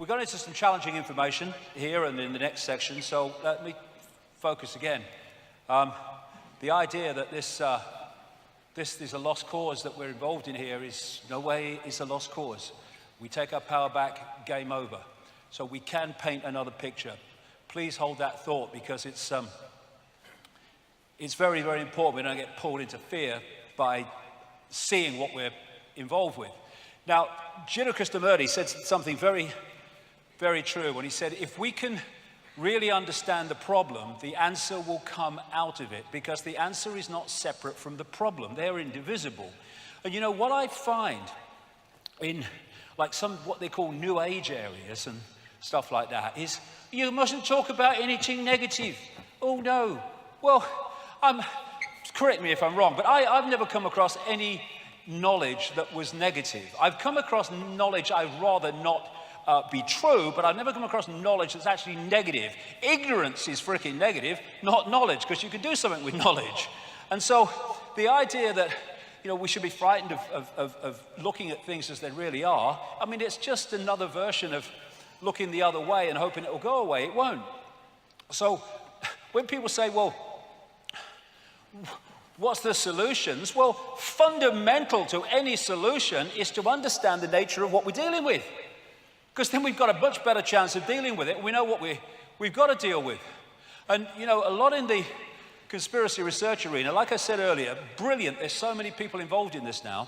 We're going into some challenging information here and in the next section, so let me focus again. The idea that this is a lost cause that we're involved in here is no way is a lost cause. We take our power back, game over. So we can paint another picture. Please hold that thought, because it's very, very important we don't get pulled into fear by seeing what we're involved with. Now, Gino Krishnamurti said something very, very true when he said, if we can really understand the problem, the answer will come out of it, because the answer is not separate from the problem. They're indivisible. And you know, what I find in like some what they call New Age areas and stuff like that is, you mustn't talk about anything negative. Oh no. Well, correct me if I'm wrong, but I've never come across any knowledge that was negative. I've come across knowledge I'd rather not be true, but I've never come across knowledge that's actually negative. Ignorance is freaking negative, not knowledge, because you can do something with knowledge. And so the idea that, you know, we should be frightened of looking at things as they really are, I mean, it's just another version of looking the other way and hoping it will go away. It won't. So when people say, well, what's the solutions? Well, fundamental to any solution is to understand the nature of what we're dealing with. Because then we've got a much better chance of dealing with it. We know what we've got to deal with. And, you know, a lot in the conspiracy research arena, like I said earlier, brilliant. There's so many people involved in this now.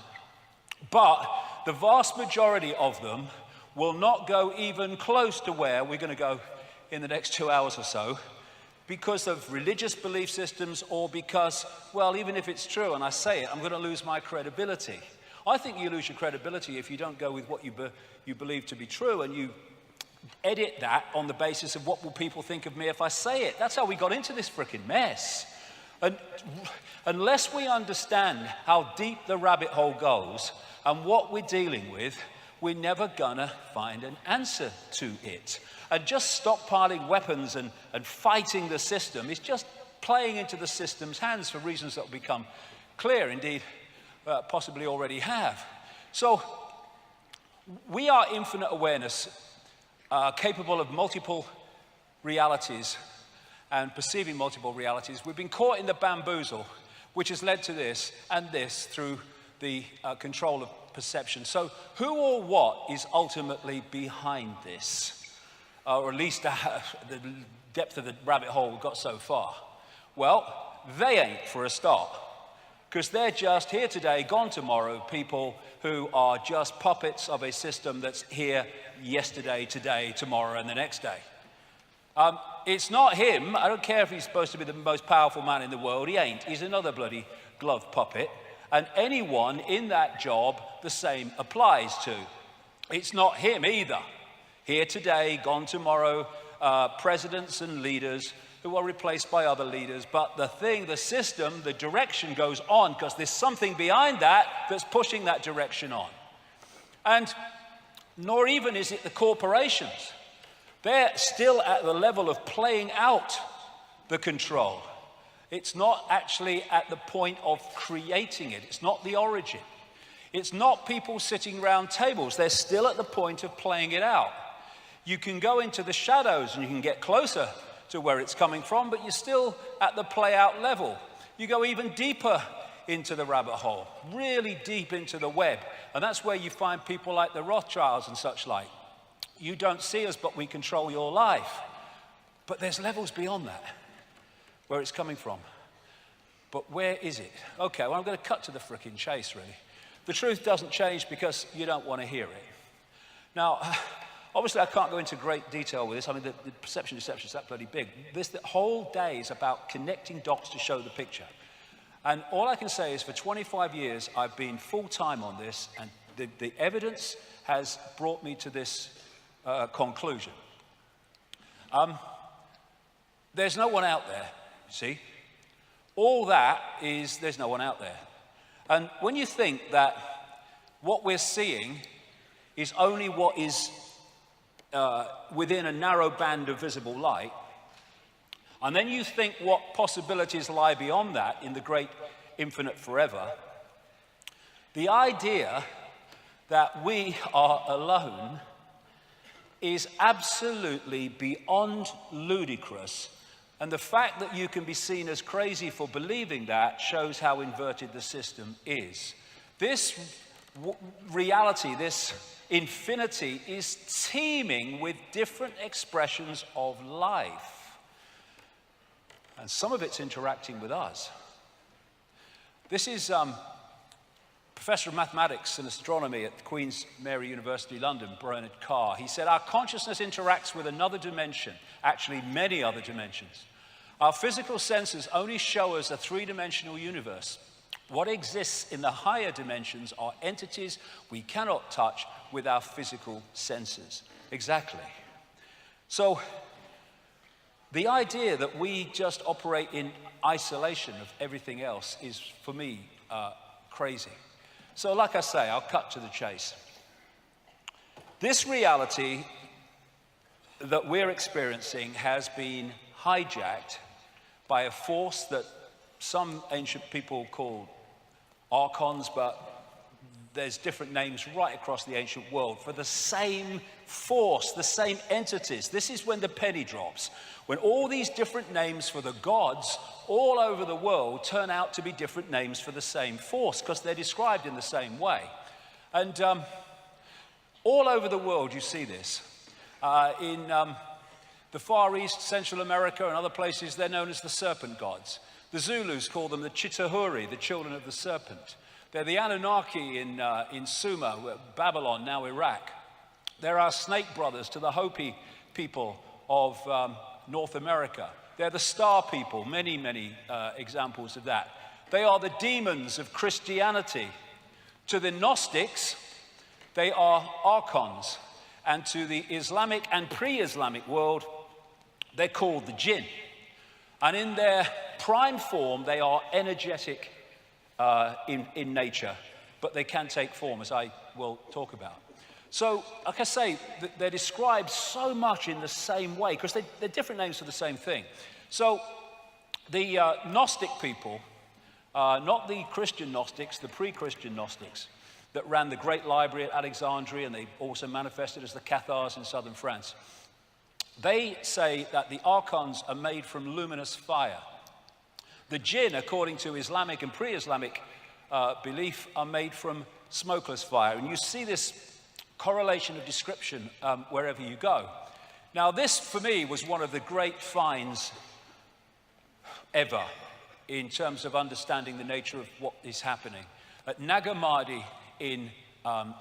But the vast majority of them will not go even close to where we're going to go in the next 2 hours or so, because of religious belief systems, or because, well, even if it's true and I say it, I'm going to lose my credibility. I think you lose your credibility if you don't go with what you believe to be true, and you edit that on the basis of what will people think of me if I say it. That's how we got into this frickin' mess. And unless we understand how deep the rabbit hole goes and what we're dealing with, we're never gonna find an answer to it. And just stockpiling weapons and fighting the system is just playing into the system's hands for reasons that will become clear, indeed, possibly already have. So we are infinite awareness, capable of multiple realities and perceiving multiple realities. We've been caught in the bamboozle, which has led to this and this through the control of perception. So who or what is ultimately behind this? Or at least the depth of the rabbit hole we've got so far? Well, they ain't, for a start. Because they're just here today, gone tomorrow, people who are just puppets of a system that's here yesterday, today, tomorrow, and the next day. It's not him. I don't care if he's supposed to be the most powerful man in the world. He ain't. He's another bloody glove puppet. And anyone in that job, the same applies to. It's not him either. Here today, gone tomorrow, presidents and leaders who are replaced by other leaders. But the system, the direction goes on, because there's something behind that that's pushing that direction on. And nor even is it the corporations. They're still at the level of playing out the control. It's not actually at the point of creating it. It's not the origin. It's not people sitting around tables. They're still at the point of playing it out. You can go into the shadows and you can get closer to where it's coming from, but you're still at the play out level. You go even deeper into the rabbit hole, really deep into the web. And that's where you find people like the Rothschilds and such like. You don't see us, but we control your life. But there's levels beyond that, where it's coming from. But where is it? Okay, well, I'm going to cut to the frickin' chase, really. The truth doesn't change because you don't want to hear it. Now, obviously, I can't go into great detail with this. I mean, the perception deception is that bloody big. The whole day is about connecting dots to show the picture. And all I can say is for 25 years, I've been full-time on this, and the evidence has brought me to this conclusion. There's no one out there, you see. All that is, there's no one out there. And when you think that what we're seeing is only what is within a narrow band of visible light, and then you think what possibilities lie beyond that in the great infinite forever, the idea that we are alone is absolutely beyond ludicrous. And the fact that you can be seen as crazy for believing that shows how inverted the system is. This reality, this infinity, is teeming with different expressions of life. And some of it's interacting with us. This is Professor of Mathematics and Astronomy at Queen's Mary University, London, Bernard Carr. He said, our consciousness interacts with another dimension, actually many other dimensions. Our physical senses only show us a three-dimensional universe. What exists in the higher dimensions are entities we cannot touch with our physical senses. Exactly. So the idea that we just operate in isolation of everything else is, for me, crazy. So like I say, I'll cut to the chase. This reality that we're experiencing has been hijacked by a force that some ancient people call archons, but there's different names right across the ancient world for the same force, the same entities. This is when the penny drops, when all these different names for the gods all over the world turn out to be different names for the same force, because they're described in the same way. And all over the world you see this. In the Far East, Central America, and other places, they're known as the serpent gods. The Zulus call them the Chitahuri, the children of the serpent. They're the Anunnaki in Sumer, Babylon, now Iraq. They're our snake brothers to the Hopi people of North America. They're the star people, many, many examples of that. They are the demons of Christianity. To the Gnostics, they are archons. And to the Islamic and pre-Islamic world, they're called the jinn. And in their prime form, they are energetic in nature, but they can take form, as I will talk about. So, like I say, they're described so much in the same way, because they're different names for the same thing. So, the Gnostic people, not the Christian Gnostics, the pre-Christian Gnostics, that ran the great library at Alexandria, and they also manifested as the Cathars in southern France. They say that the archons are made from luminous fire. The jinn, according to Islamic and pre-Islamic belief, are made from smokeless fire. And you see this correlation of description wherever you go. Now, this, for me, was one of the great finds ever in terms of understanding the nature of what is happening. At Nag Hammadi in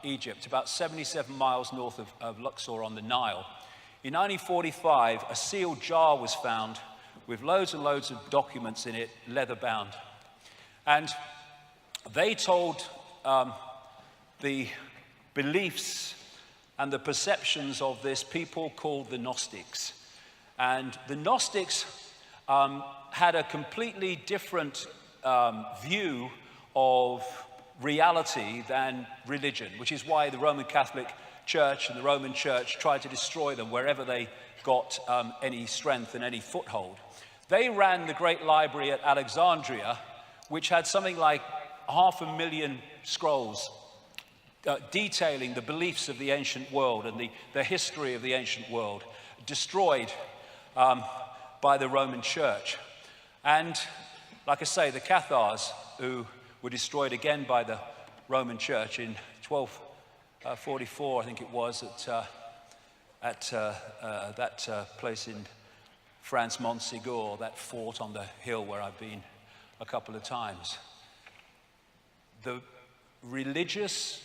Egypt, about 77 miles north of Luxor on the Nile, in 1945, a sealed jar was found with loads and loads of documents in it, leather-bound. And they told the beliefs and the perceptions of this people called the Gnostics. And the Gnostics had a completely different view of reality than religion, which is why the Roman Catholic Church and the Roman Church tried to destroy them wherever they got any strength and any foothold. They ran the great library at Alexandria, which had something like 500,000 scrolls detailing the beliefs of the ancient world and the history of the ancient world, destroyed by the Roman Church. And like I say, the Cathars, who were destroyed again by the Roman Church in 1244, I think it was, at that place in France, Montségur, that fort on the hill where I've been a couple of times. The religious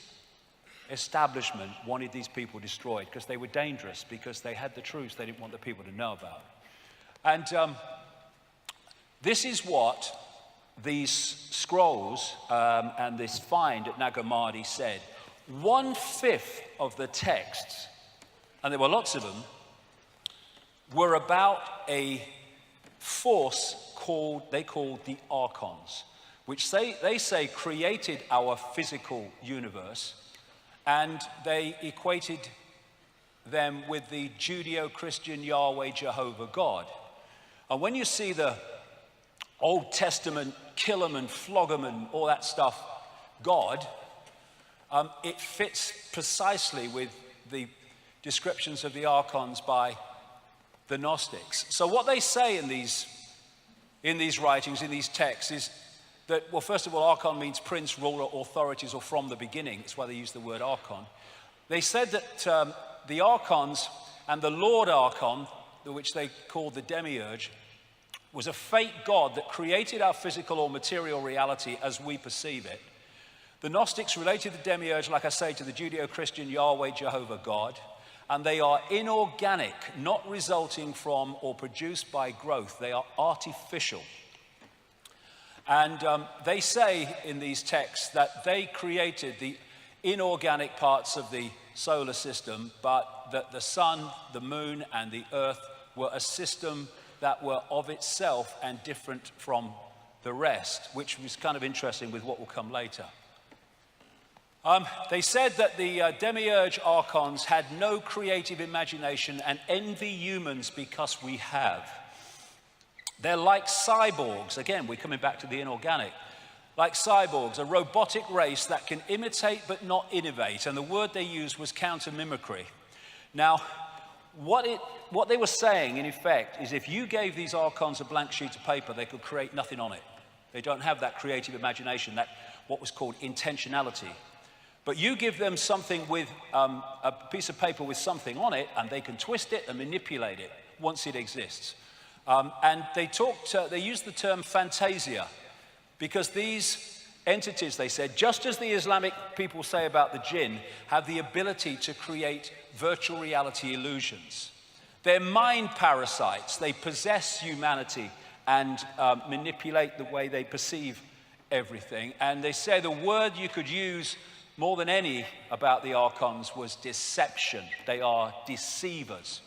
establishment wanted these people destroyed because they were dangerous, because they had the truths they didn't want the people to know about. And this is what these scrolls and this find at Nag Hammadi said. 1/5 of the texts, and there were lots of them, were about a force they called the archons, which they say created our physical universe, and they equated them with the Judeo-Christian Yahweh Jehovah God. And when you see the Old Testament kill 'em and flog 'em and all that stuff God, it fits precisely with the descriptions of the archons by the Gnostics. So what they say in these writings, in these texts, is that, well, first of all, archon means prince, ruler, authorities, or from the beginning. That's why they use the word archon. They said that the archons and the Lord Archon, which they called the demiurge, was a fake god that created our physical or material reality as we perceive it. The Gnostics related the demiurge, like I say, to the Judeo-Christian Yahweh, Jehovah God, and they are inorganic, not resulting from or produced by growth. They are artificial. And they say in these texts that they created the inorganic parts of the solar system, but that the sun, the moon, and the earth were a system that were of itself and different from the rest, which was kind of interesting with what will come later. They said that the demiurge archons had no creative imagination and envy humans because we have. They're like cyborgs. Again, we're coming back to the inorganic. Like cyborgs, a robotic race that can imitate but not innovate. And the word they used was counter-mimicry. Now, what they were saying, in effect, is if you gave these archons a blank sheet of paper, they could create nothing on it. They don't have that creative imagination, that what was called intentionality. But you give them something with a piece of paper with something on it, and they can twist it and manipulate it once it exists. And they used the term fantasia, because these entities, they said, just as the Islamic people say about the jinn, have the ability to create virtual reality illusions. They're mind parasites. They possess humanity and manipulate the way they perceive everything. And they say the word you could use more than any about the archons was deception. They are deceivers.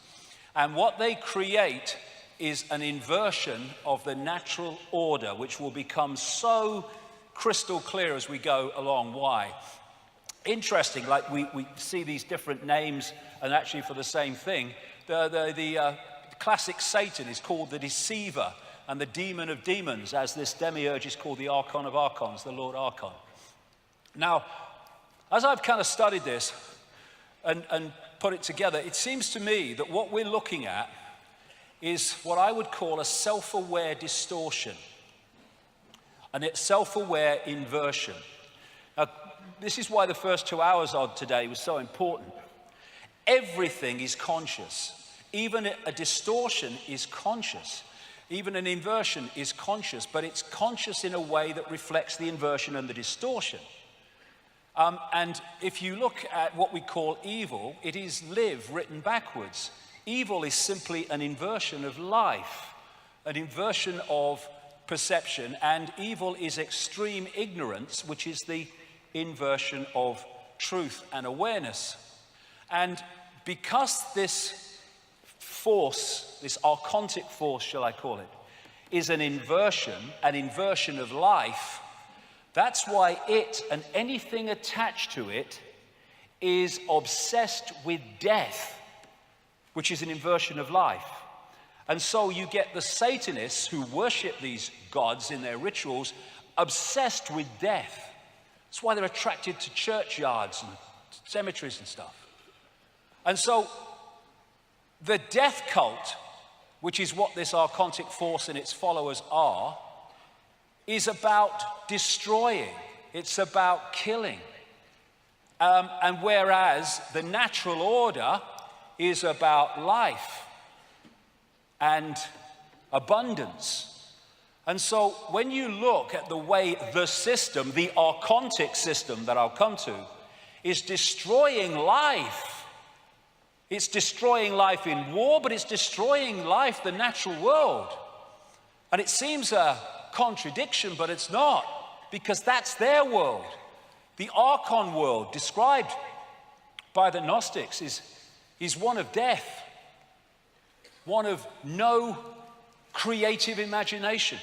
And what they create is an inversion of the natural order, which will become so crystal clear as we go along. Why? Interesting, like we see these different names, and actually for the same thing. The classic Satan is called the deceiver and the demon of demons, as this demiurge is called the archon of archons, the Lord Archon. Now, as I've kind of studied this and put it together, it seems to me that what we're looking at is what I would call a self-aware distortion, and it's self-aware inversion. Now, this is why the first 2 hours of today was so important. Everything is conscious. Even a distortion is conscious. Even an inversion is conscious, but it's conscious in a way that reflects the inversion and the distortion. And if you look at what we call evil, it is live written backwards. Evil is simply an inversion of life, an inversion of perception, and evil is extreme ignorance, which is the inversion of truth and awareness. And because this force, this archontic force, shall I call it, is an inversion of life, that's why it and anything attached to it is obsessed with death, which is an inversion of life. And so you get the Satanists who worship these gods in their rituals obsessed with death. That's why they're attracted to churchyards and cemeteries and stuff. And so the death cult, which is what this archontic force and its followers are, is about destroying. It's about killing. And whereas the natural order is about life and abundance. And so when you look at the way the system, the archontic system that I'll come to, is destroying life. It's destroying life in war, but it's destroying life, the natural world. And it seems a contradiction, but it's not, because that's their world. The archon world described by the Gnostics is one of death, one of no creative imagination.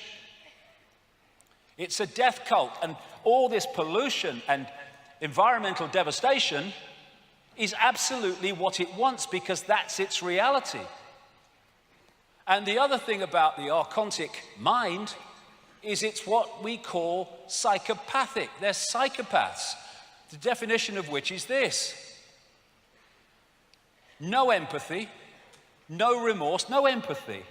It's a death cult, and all this pollution and environmental devastation is absolutely what it wants, because that's its reality. And the other thing about the archontic mind is it's what we call psychopathic. They're psychopaths, the definition of which is this: no empathy, no remorse, no empathy,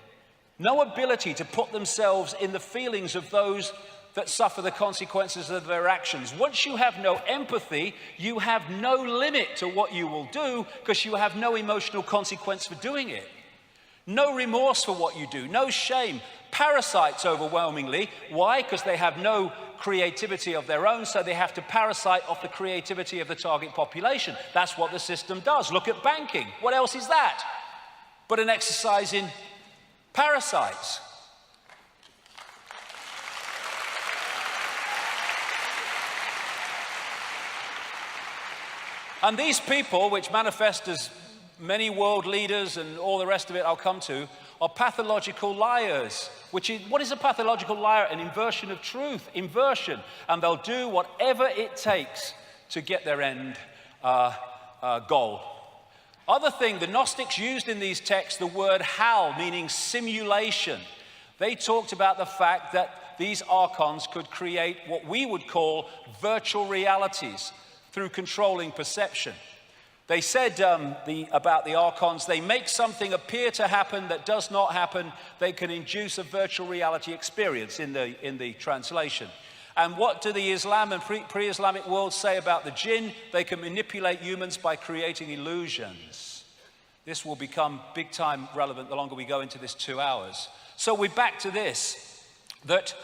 no ability to put themselves in the feelings of those that suffer the consequences of their actions. Once you have no empathy, you have no limit to what you will do because you have no emotional consequence for doing it. No remorse for what you do, no shame. Parasites overwhelmingly. Why? Because they have no creativity of their own, so they have to parasite off the creativity of the target population. That's what the system does. Look at banking. What else is that but an exercise in parasites? And these people, which manifest as many world leaders and all the rest of it I'll come to, are pathological liars. What is a pathological liar? An inversion of truth, inversion. And they'll do whatever it takes to get their end goal. Other thing, the Gnostics used in these texts the word hal, meaning simulation. They talked about the fact that these archons could create what we would call virtual realities through controlling perception. They said about the archons, they make something appear to happen that does not happen. They can induce a virtual reality experience in the translation. And what do the Islam and pre-Islamic world say about the jinn? They can manipulate humans by creating illusions. This will become big time relevant the longer we go into this 2 hours. So we're back to this, that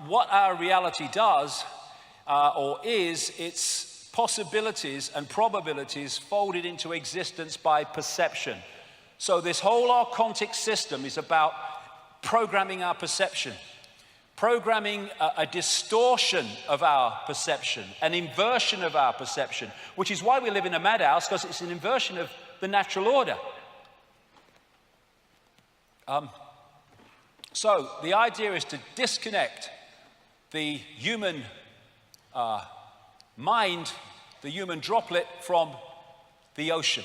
what our reality does or is, it's possibilities and probabilities folded into existence by perception. So this whole archontic system is about programming our perception, programming a distortion of our perception, an inversion of our perception, which is why we live in a madhouse, because it's an inversion of the natural order. So the idea is to disconnect the human mind, the human droplet, from the ocean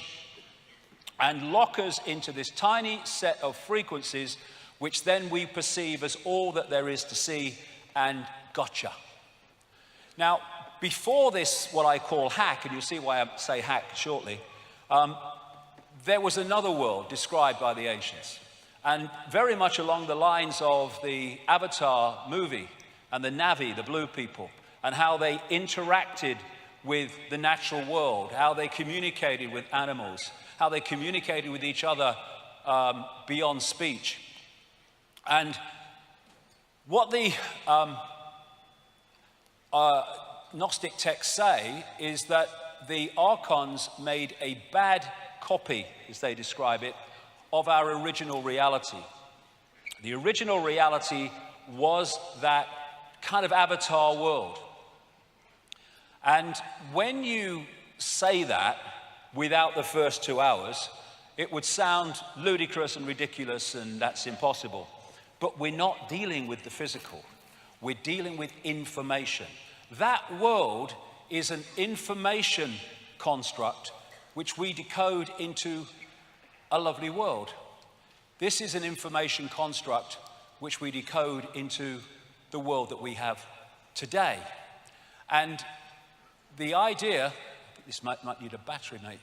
and lock us into this tiny set of frequencies which then we perceive as all that there is to see, and gotcha. Now, before this, what I call hack, and you'll see why I say hack shortly, there was another world described by the ancients, and very much along the lines of the Avatar movie and the Na'vi, the blue people, and how they interacted with the natural world, how they communicated with animals, how they communicated with each other beyond speech. And what the Gnostic texts say is that the archons made a bad copy, as they describe it, of our original reality. The original reality was that kind of avatar world. And when you say that without the first 2 hours, it would sound ludicrous and ridiculous, and that's impossible. But we're not dealing with the physical. We're dealing with information. That world is an information construct which we decode into a lovely world. This is an information construct which we decode into the world that we have today. And the idea, this might need a battery, mate.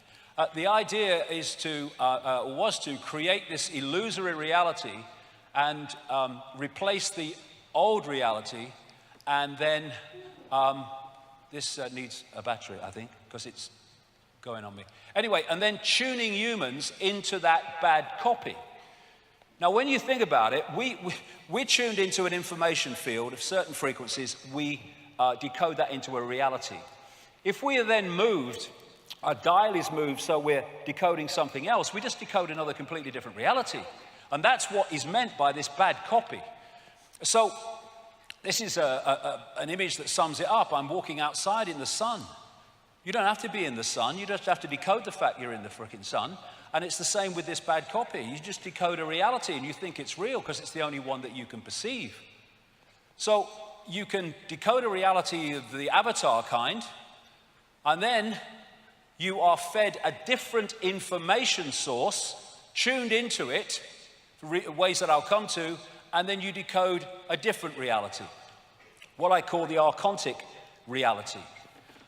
The idea is was to create this illusory reality and replace the old reality, and then this needs a battery, I think, because it's going on me. Anyway, and then tuning humans into that bad copy. Now, when you think about it, we're tuned into an information field of certain frequencies. We decode that into a reality. If we are then moved, our dial is moved, so we're decoding something else, we just decode another completely different reality. And that's what is meant by this bad copy. So this is an image that sums it up. I'm walking outside in the sun. You don't have to be in the sun. You just have to decode the fact you're in the frickin' sun. And it's the same with this bad copy. You just decode a reality and you think it's real because it's the only one that you can perceive. So you can decode a reality of the avatar kind, and then you are fed a different information source, tuned into it, ways that I'll come to, and then you decode a different reality, what I call the archontic reality.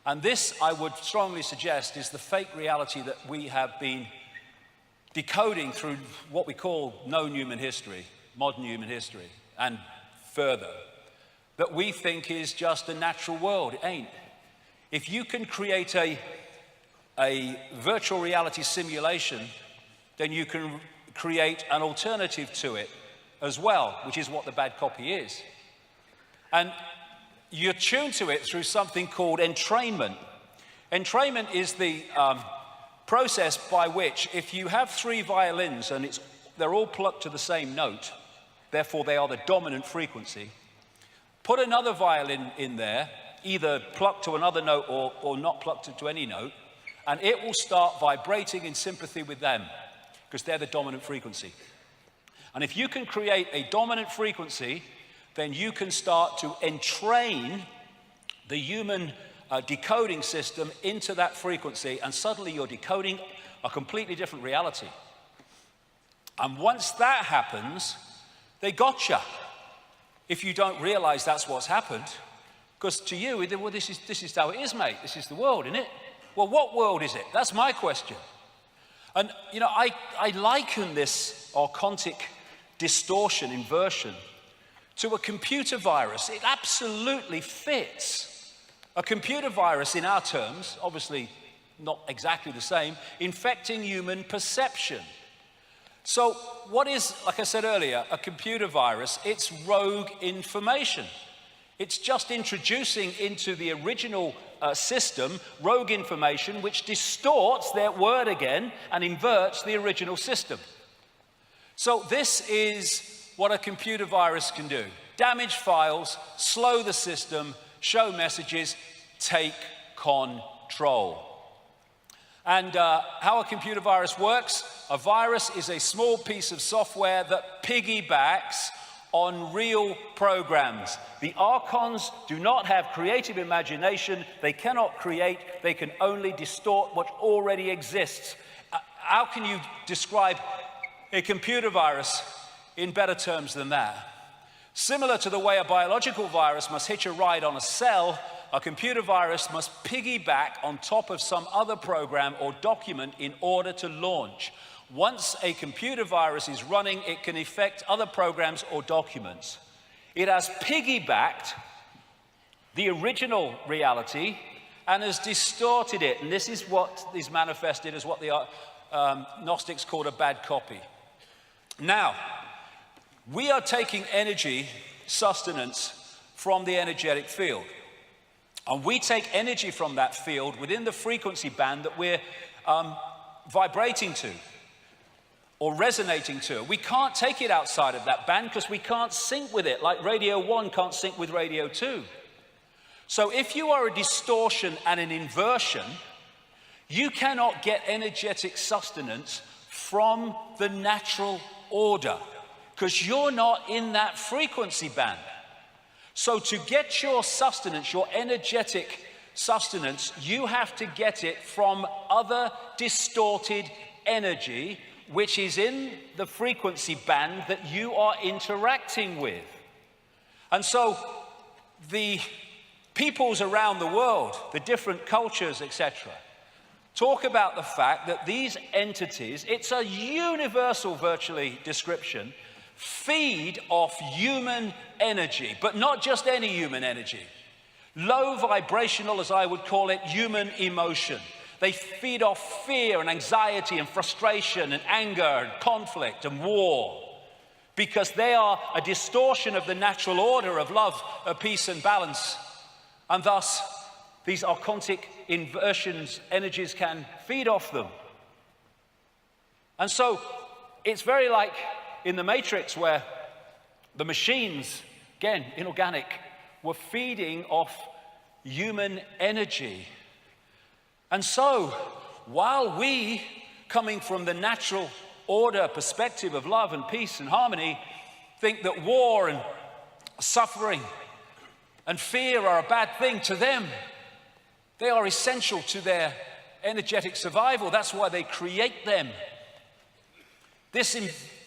And this, I would strongly suggest, is the fake reality that we have been decoding through what we call known human history, modern human history, and further, that we think is just a natural world. It ain't. If you can create a virtual reality simulation, then you can create an alternative to it as well, which is what the bad copy is. And you're tuned to it through something called entrainment. Entrainment is the process by which, if you have 3 violins and they're all plucked to the same note, therefore they are the dominant frequency, put another violin in there, either plucked to another note or not plucked to any note, and it will start vibrating in sympathy with them, because they're the dominant frequency. And if you can create a dominant frequency, then you can start to entrain the human decoding system into that frequency, and suddenly you're decoding a completely different reality. And once that happens, they gotcha. If you don't realize that's what's happened, because to you, well, this is how it is, mate. This is the world, isn't it? Well, what world is it? That's my question. And, you know, I liken this archontic distortion, inversion, to a computer virus. It absolutely fits. A computer virus, in our terms, obviously not exactly the same, infecting human perception. So what is, like I said earlier, a computer virus? It's rogue information. It's just introducing into the original system rogue information which distorts their word again and inverts the original system. So this is what a computer virus can do. Damage files, slow the system, show messages, take control. And how a computer virus works: a virus is a small piece of software that piggybacks on real programs. The archons do not have creative imagination. They cannot create. They can only distort what already exists. How can you describe a computer virus in better terms than that? Similar to the way a biological virus must hitch a ride on a cell, a computer virus must piggyback on top of some other program or document in order to launch. Once a computer virus is running, it can affect other programs or documents. It has piggybacked the original reality and has distorted it. And this is what is manifested as what the Gnostics called a bad copy. Now, we are taking energy sustenance from the energetic field. And we take energy from that field within the frequency band that we're vibrating to or resonating to. We can't take it outside of that band because we can't sync with it, like Radio 1 can't sync with Radio 2. So if you are a distortion and an inversion, you cannot get energetic sustenance from the natural order because you're not in that frequency band. So to get your sustenance, your energetic sustenance, you have to get it from other distorted energy which is in the frequency band that you are interacting with. And so the peoples around the world, the different cultures, etc., talk about the fact that these entities, it's a universal virtually description, feed off human energy, but not just any human energy. Low vibrational, as I would call it, human emotion. They feed off fear and anxiety and frustration and anger and conflict and war because they are a distortion of the natural order of love, of peace and balance. And thus, these archontic inversions, energies can feed off them. And so, it's very like in the Matrix where the machines, again, inorganic, were feeding off human energy. And so, while we, coming from the natural order perspective of love and peace and harmony, think that war and suffering and fear are a bad thing, to them, they are essential to their energetic survival. That's why they create them. This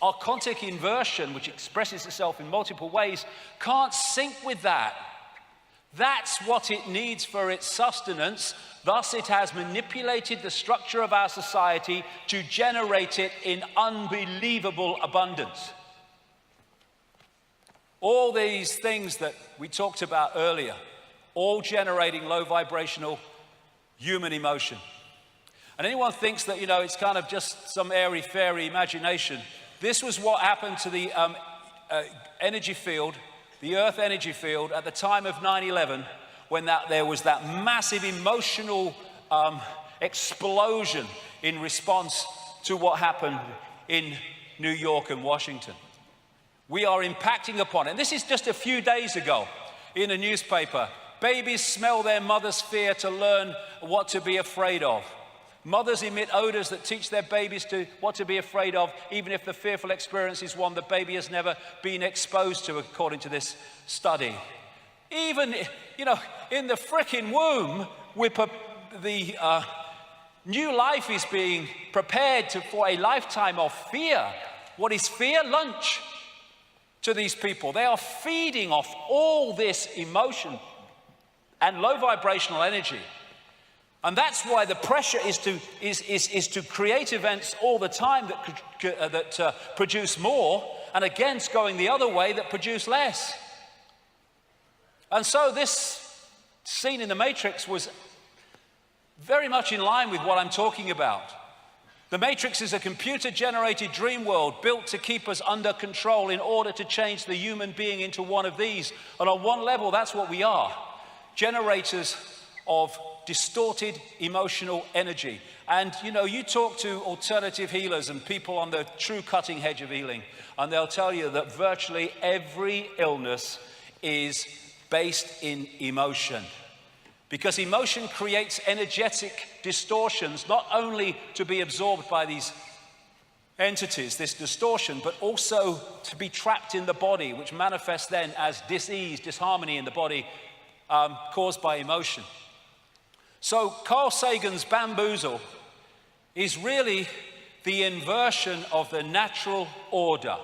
archontic inversion, which expresses itself in multiple ways, can't sync with that. That's what it needs for its sustenance. Thus, it has manipulated the structure of our society to generate it in unbelievable abundance. All these things that we talked about earlier, all generating low vibrational human emotion. And anyone thinks that, it's kind of just some airy-fairy imagination. This was what happened to the energy field, the Earth energy field, at the time of 9/11, when there was that massive emotional explosion in response to what happened in New York and Washington. We are impacting upon it. And this is just a few days ago in a newspaper. Babies smell their mother's fear to learn what to be afraid of. Mothers emit odors that teach their babies what to be afraid of, even if the fearful experience is one the baby has never been exposed to, according to this study. Even, in the frickin' womb, the new life is being prepared for a lifetime of fear. What is fear? Lunch to these people. They are feeding off all this emotion and low vibrational energy. And that's why the pressure is to create events all the time that produce more, and against going the other way that produce less. And so this scene in the Matrix was very much in line with what I'm talking about. The Matrix is a computer-generated dream world built to keep us under control in order to change the human being into one of these. And on one level, that's what we are. Generators of distorted emotional energy. And you talk to alternative healers and people on the true cutting edge of healing, and they'll tell you that virtually every illness is based in emotion. Because emotion creates energetic distortions, not only to be absorbed by these entities, this distortion, but also to be trapped in the body, which manifests then as dis-ease, disharmony in the body, caused by emotion. So Carl Sagan's bamboozle is really the inversion of the natural order,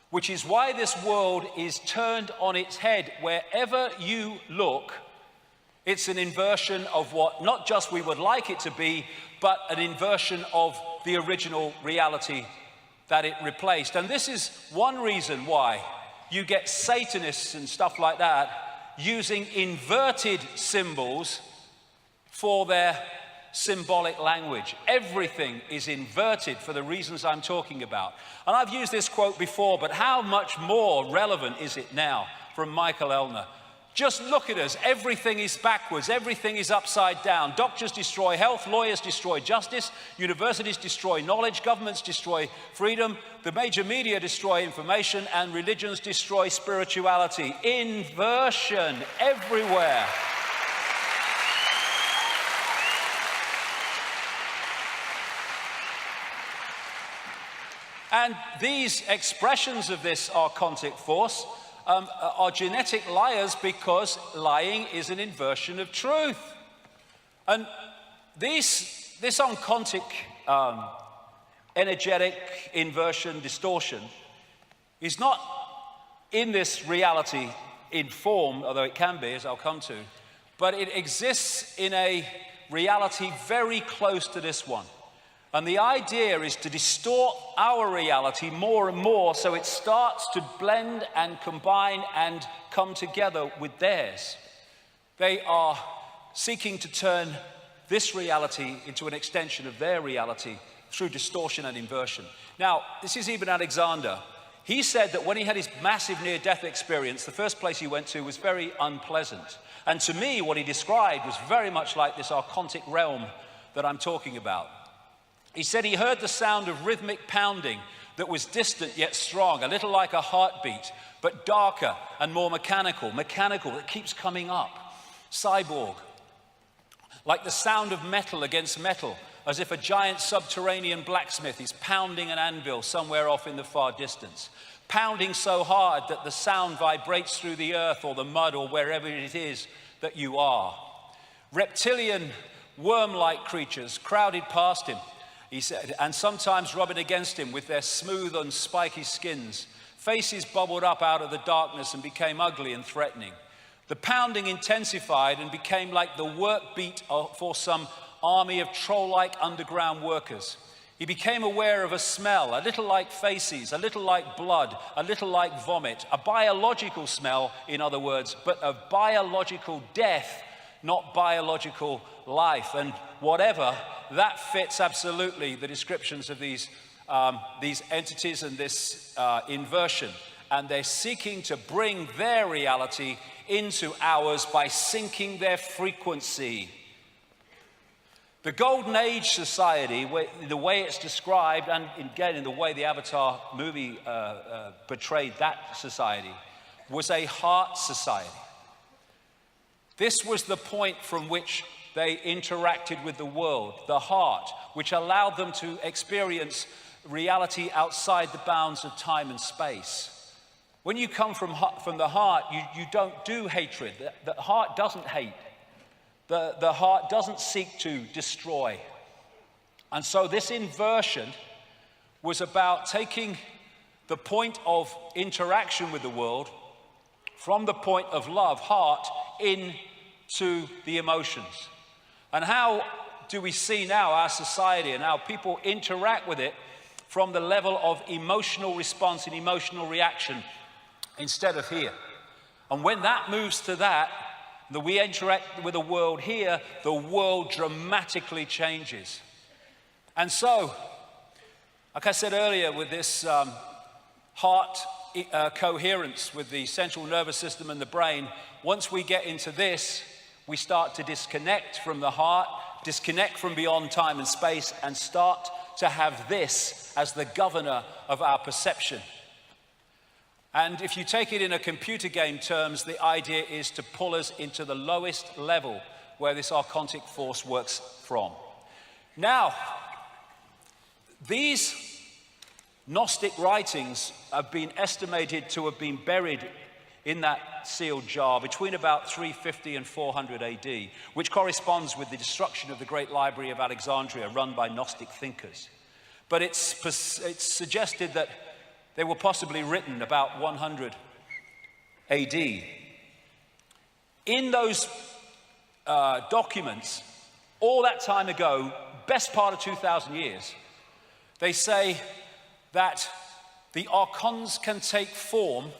which is why this world is turned on its head. Wherever you look, it's an inversion of what not just we would like it to be, but an inversion of the original reality that it replaced. And this is one reason why you get Satanists and stuff like that using inverted symbols for their symbolic language. Everything is inverted for the reasons I'm talking about. And I've used this quote before, but how much more relevant is it now from Michael Elner? Just look at us. Everything is backwards. Everything is upside down. Doctors destroy health. Lawyers destroy justice. Universities destroy knowledge. Governments destroy freedom. The major media destroy information. And religions destroy spirituality. Inversion everywhere. And these expressions of this archontic force are genetic liars, because lying is an inversion of truth. And this archontic energetic inversion, distortion, is not in this reality in form, although it can be, as I'll come to, but it exists in a reality very close to this one. And the idea is to distort our reality more and more, so it starts to blend and combine and come together with theirs. They are seeking to turn this reality into an extension of their reality through distortion and inversion. Now, this is even Alexander. He said that when he had his massive near-death experience, the first place he went to was very unpleasant. And to me, what he described was very much like this archontic realm that I'm talking about. He said he heard the sound of rhythmic pounding that was distant yet strong, a little like a heartbeat, but darker and more mechanical, that keeps coming up. Cyborg. Like the sound of metal against metal, as if a giant subterranean blacksmith is pounding an anvil somewhere off in the far distance. Pounding so hard that the sound vibrates through the earth or the mud or wherever it is that you are. Reptilian, worm-like creatures crowded past him, he said, and sometimes rubbing against him with their smooth and spiky skins. Faces bubbled up out of the darkness and became ugly and threatening. The pounding intensified and became like the work beat for some army of troll-like underground workers. He became aware of a smell, a little like feces, a little like blood, a little like vomit, a biological smell, in other words, but of biological death, not biological life. And whatever, that fits absolutely the descriptions of these entities and this inversion. And they're seeking to bring their reality into ours by sinking their frequency. The Golden Age society, the way it's described, and again in the way the Avatar movie portrayed that society, was a heart society. This was the point from which they interacted with the world, the heart, which allowed them to experience reality outside the bounds of time and space. When you come from the heart, you don't do hatred. The heart doesn't hate. The heart doesn't seek to destroy. And so this inversion was about taking the point of interaction with the world from the point of love, heart, into the emotions. And how do we see now our society and how people interact with it from the level of emotional response and emotional reaction instead of here? And when that moves to that we interact with the world here, the world dramatically changes. And so, like I said earlier, with this heart coherence with the central nervous system and the brain, once we get into this, we start to disconnect from the heart, disconnect from beyond time and space, and start to have this as the governor of our perception. And if you take it in a computer game terms, the idea is to pull us into the lowest level where this archontic force works from. Now, these Gnostic writings have been estimated to have been buried in that sealed jar between about 350 and 400 AD, which corresponds with the destruction of the Great Library of Alexandria run by Gnostic thinkers. But it's suggested that they were possibly written about 100 AD. In those documents, all that time ago, best part of 2,000 years, they say that the archons can take form,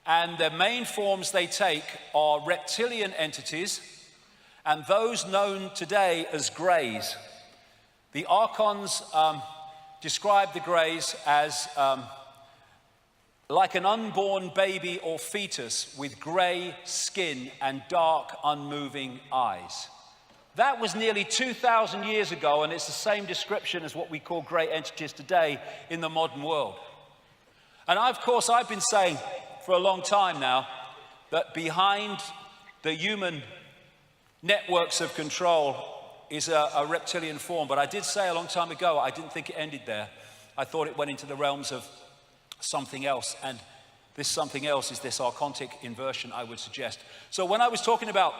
and the main forms they take are reptilian entities and those known today as greys. The archons describe the greys as like an unborn baby or fetus with grey skin and dark, unmoving eyes. That was nearly 2,000 years ago, and it's the same description as what we call grey entities today in the modern world. And of course, I've been saying for a long time now that behind the human networks of control is a reptilian form. But I did say a long time ago, I didn't think it ended there. I thought it went into the realms of something else, and this something else is this archontic inversion, I would suggest. So when I was talking about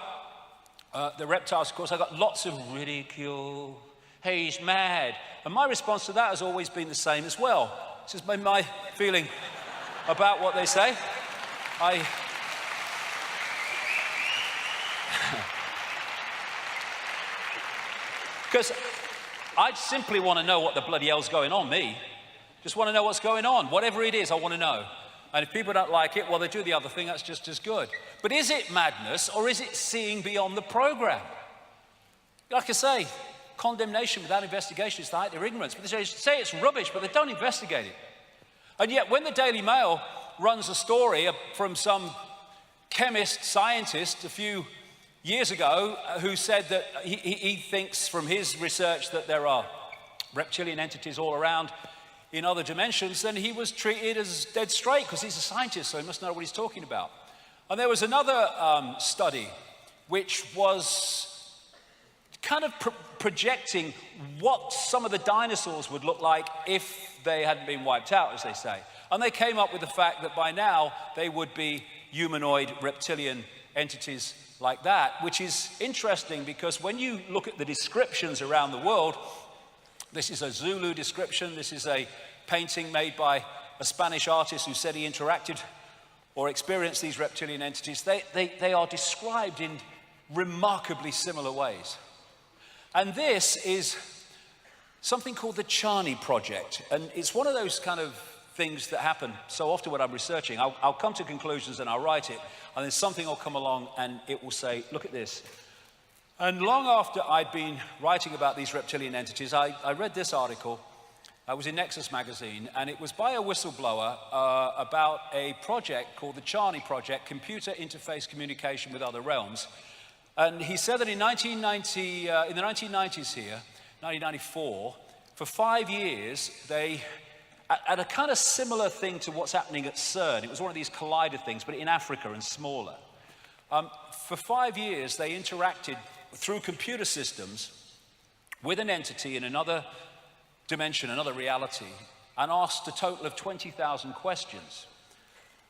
the reptiles, of course, I got lots of ridicule. Hey, he's mad. And my response to that has always been the same as well. This is my feeling about what they say. Because I simply want to know what the bloody hell's going on, me. Just want to know what's going on. Whatever it is, I want to know. And if people don't like it, well, they do the other thing. That's just as good. But is it madness, or is it seeing beyond the program? Like I say, condemnation without investigation is the height of ignorance. But they say it's rubbish, but they don't investigate it. And yet, when the Daily Mail runs a story from some chemist, scientist, a few years ago, who said that he thinks from his research that there are reptilian entities all around in other dimensions, then he was treated as dead straight because he's a scientist, so he must know what he's talking about. And there was another study which was kind of projecting what some of the dinosaurs would look like if they hadn't been wiped out, as they say. And they came up with the fact that by now they would be humanoid reptilian entities like that, which is interesting because when you look at the descriptions around the world, this is a Zulu description, this is a painting made by a Spanish artist who said he interacted or experience these reptilian entities, they are described in remarkably similar ways. And this is something called the Charney Project. And it's one of those kind of things that happen so often when I'm researching. I'll come to conclusions and I'll write it, and then something will come along and it will say, look at this. And long after I'd been writing about these reptilian entities, I read this article. I was in Nexus magazine, and it was by a whistleblower about a project called the Charney Project, Computer Interface Communication with Other Realms. And he said that in the 1990s here, 1994, for 5 years, they, at a kind of similar thing to what's happening at CERN, it was one of these collider things, but in Africa and smaller. For 5 years, they interacted through computer systems with an entity in another dimension, another reality, and asked a total of 20,000 questions.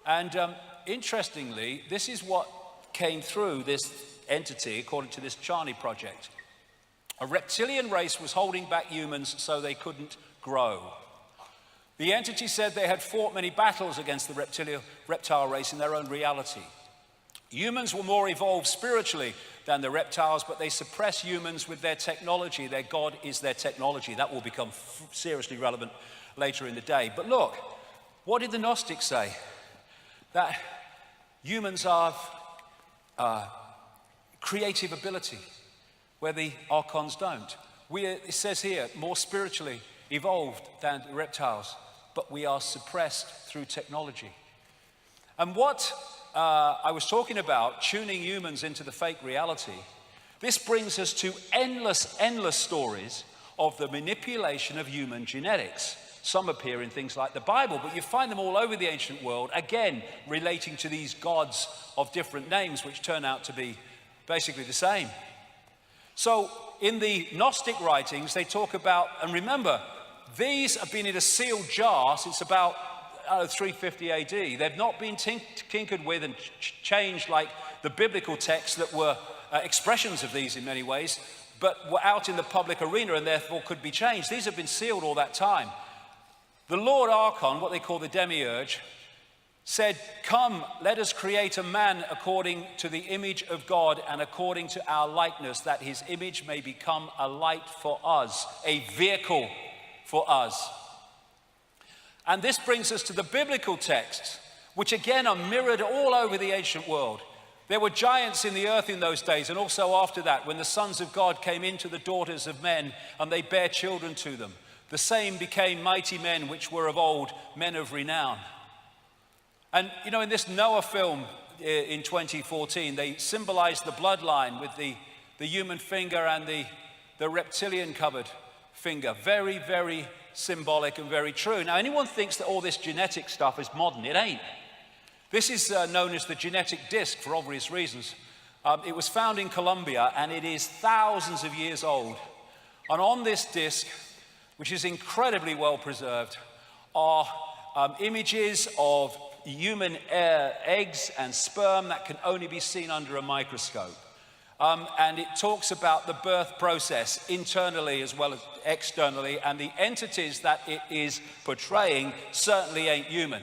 And interestingly, this is what came through this entity, according to this Charney Project. A reptilian race was holding back humans so they couldn't grow. The entity said they had fought many battles against the reptile race in their own reality. Humans were more evolved spiritually than the reptiles, but they suppress humans with their technology. Their God is their technology. That will become seriously relevant later in the day. But look, what did the Gnostics say? That humans have creative ability, where the archons don't. It says here, more spiritually evolved than the reptiles, but we are suppressed through technology. And what I was talking about, tuning humans into the fake reality, this brings us to endless stories of the manipulation of human genetics. Some appear in things like the Bible, but you find them all over the ancient world, again, relating to these gods of different names, which turn out to be basically the same. So in the Gnostic writings, they talk about, and remember, these have been in a sealed jar since about 350 AD. They've not been tinkered with and changed like the biblical texts that were expressions of these in many ways, but were out in the public arena and therefore could be changed. These have been sealed all that time. The Lord Archon, what they call the Demiurge, said, "Come, let us create a man according to the image of God and according to our likeness, that his image may become a light for us, a vehicle for us." And this brings us to the biblical texts, which again are mirrored all over the ancient world. There were giants in the earth in those days, and also after that, when the sons of God came into the daughters of men, and they bare children to them. The same became mighty men, which were of old, men of renown. And, you know, in this Noah film in 2014, they symbolized the bloodline with the human finger and the reptilian-covered finger. Very, very symbolic and very true. Now, anyone thinks that all this genetic stuff is modern. It ain't. This is known as the genetic disc for obvious reasons. It was found in Colombia, and it is thousands of years old. And on this disc, which is incredibly well preserved, are images of human eggs and sperm that can only be seen under a microscope. And it talks about the birth process internally as well as externally, and the entities that it is portraying certainly ain't human.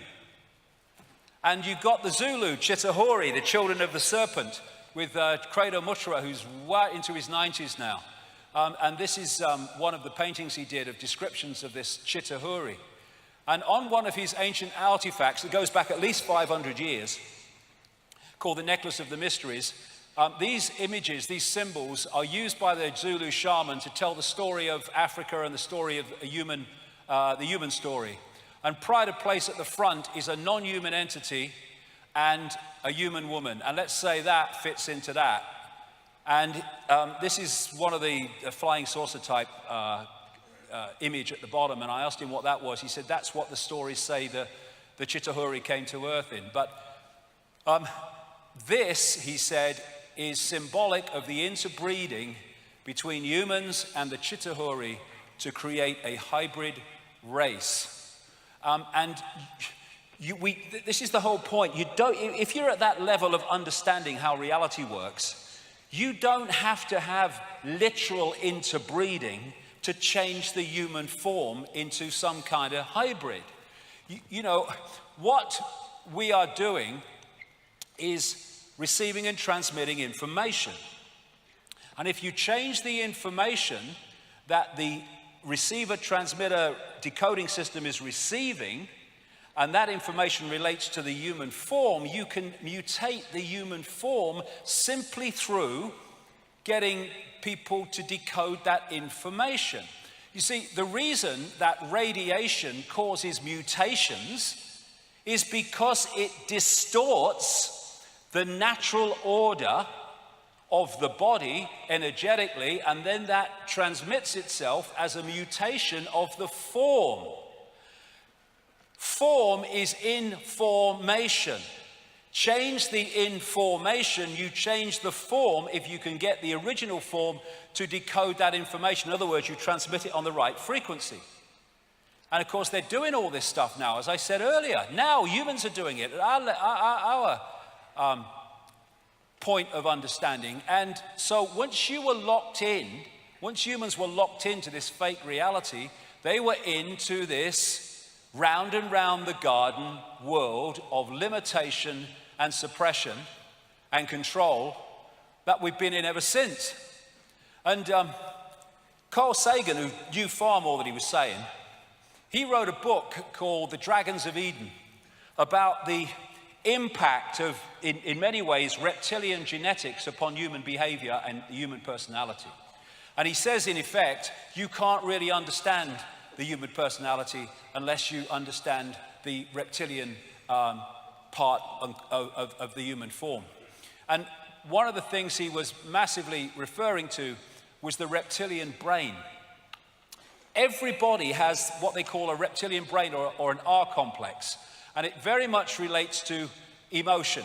And you've got the Zulu, Chitahori, the children of the serpent, with Credo Mutra, who's well into his 90s now. And this is one of the paintings he did of descriptions of this Chitahori. And on one of his ancient artifacts that goes back at least 500 years, called the Necklace of the Mysteries, these images, these symbols, are used by the Zulu shaman to tell the story of Africa and the story of the human story. And pride of place at the front is a non-human entity and a human woman. And let's say that fits into that. And this is one of the flying saucer type image at the bottom. And I asked him what that was. He said, that's what the stories say the Chitahori came to Earth in. But this, he said, is symbolic of the interbreeding between humans and the Chitahori to create a hybrid race. This is the whole point. If you're at that level of understanding how reality works, you don't have to have literal interbreeding to change the human form into some kind of hybrid. You know, what we are doing is receiving and transmitting information. And if you change the information that the receiver, transmitter, decoding system is receiving, and that information relates to the human form, you can mutate the human form simply through getting people to decode that information. You see, the reason that radiation causes mutations is because it distorts the natural order of the body energetically, and then that transmits itself as a mutation of the form. Form is information. Change the information, you change the form if you can get the original form to decode that information. In other words, you transmit it on the right frequency. And of course, they're doing all this stuff now, as I said earlier. Now humans are doing it at our point of understanding. And so once you were locked in, once humans were locked into this fake reality, they were into this round and round the garden world of limitation and suppression and control that we've been in ever since. And Carl Sagan, who knew far more than he was saying, he wrote a book called The Dragons of Eden about the impact of, in many ways, reptilian genetics upon human behavior and human personality. And he says, in effect, you can't really understand the human personality unless you understand the reptilian part of the human form. And one of the things he was massively referring to was the reptilian brain. Everybody has what they call a reptilian brain or an R complex, and it very much relates to emotion.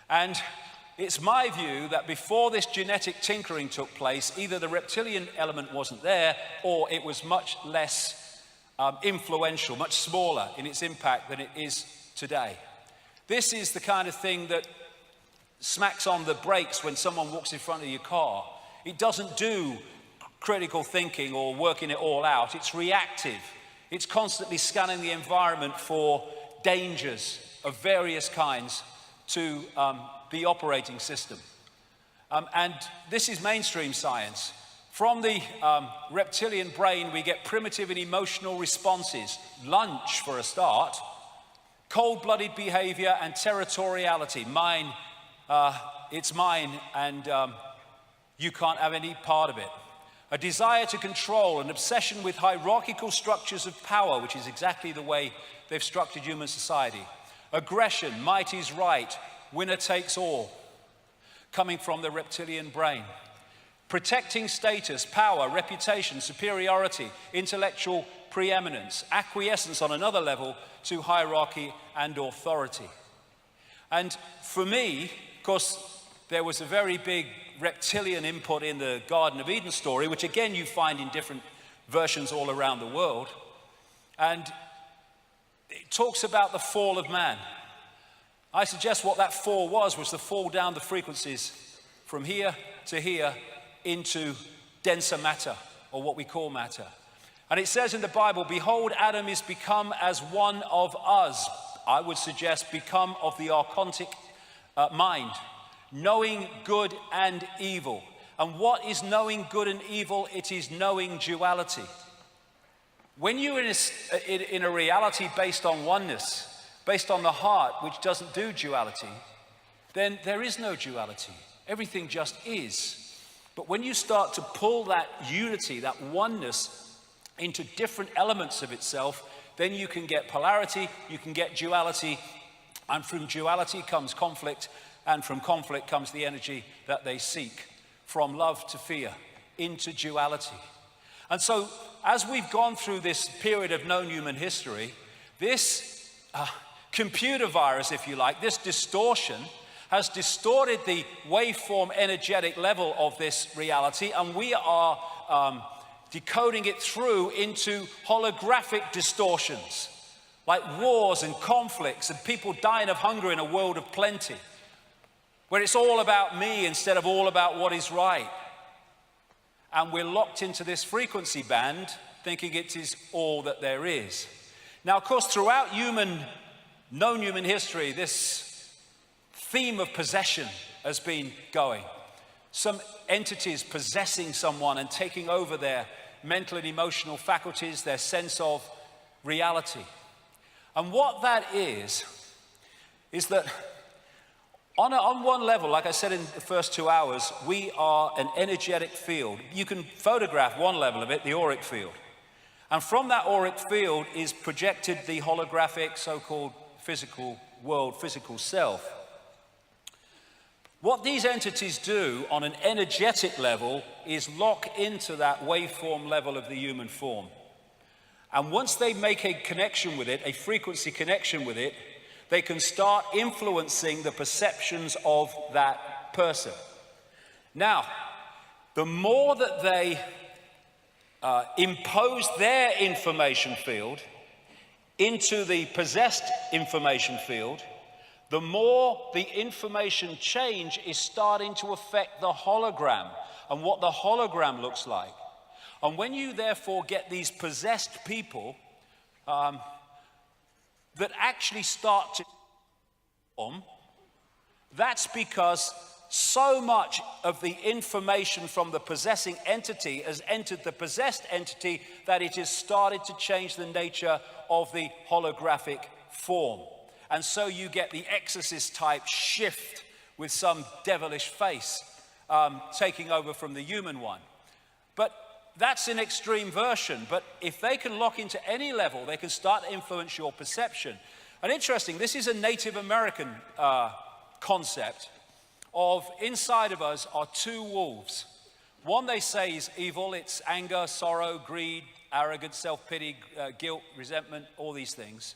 And it's my view that before this genetic tinkering took place, either the reptilian element wasn't there, or it was much less influential, much smaller in its impact than it is today. This is the kind of thing that smacks on the brakes when someone walks in front of your car. It doesn't do critical thinking or working it all out. It's reactive. It's constantly scanning the environment for dangers of various kinds to the operating system. And this is mainstream science. From the reptilian brain, we get primitive and emotional responses. Lunch, for a start. Cold-blooded behavior and territoriality. Mine, it's mine, and you can't have any part of it. A desire to control, an obsession with hierarchical structures of power, which is exactly the way they've structured human society. Aggression, might is right, winner takes all, coming from the reptilian brain. Protecting status, power, reputation, superiority, intellectual preeminence, acquiescence on another level to hierarchy and authority. And for me, of course, there was a very big reptilian input in the Garden of Eden story, which again you find in different versions all around the world. And it talks about the fall of man. I suggest what that fall was the fall down the frequencies from here to here into denser matter, or what we call matter. And it says in the Bible, behold, Adam is become as one of us. I would suggest become of the archontic mind, knowing good and evil. And what is knowing good and evil? It is knowing duality. When you're in a reality based on oneness, based on the heart, which doesn't do duality, then there is no duality. Everything just is. But when you start to pull that unity, that oneness, into different elements of itself, then you can get polarity, you can get duality, and from duality comes conflict, and from conflict comes the energy that they seek, from love to fear, into duality. And so, as we've gone through this period of known human history, this computer virus, if you like, this distortion, has distorted the waveform energetic level of this reality, and we are decoding it through into holographic distortions, like wars and conflicts and people dying of hunger in a world of plenty, where it's all about me instead of all about what is right. And we're locked into this frequency band, thinking it is all that there is. Now, of course, throughout known human history, this theme of possession has been going. Some entities possessing someone and taking over their mental and emotional faculties, their sense of reality. And what that is that on one level, like I said in the first 2 hours, we are an energetic field. You can photograph one level of it, the auric field. And from that auric field is projected the holographic so-called physical world, physical self. What these entities do on an energetic level is lock into that waveform level of the human form. And once they make a connection with it, a frequency connection with it, they can start influencing the perceptions of that person. Now, the more that they impose their information field into the possessed information field, the more the information change is starting to affect the hologram and what the hologram looks like. And when you therefore get these possessed people that actually start to form, that's because so much of the information from the possessing entity has entered the possessed entity that it has started to change the nature of the holographic form. And so you get the exorcist type shift with some devilish face taking over from the human one. But that's an extreme version. But if they can lock into any level, they can start to influence your perception. And interesting, this is a Native American concept of inside of us are two wolves. One they say is evil. It's anger, sorrow, greed, arrogance, self-pity, guilt, resentment, all these things.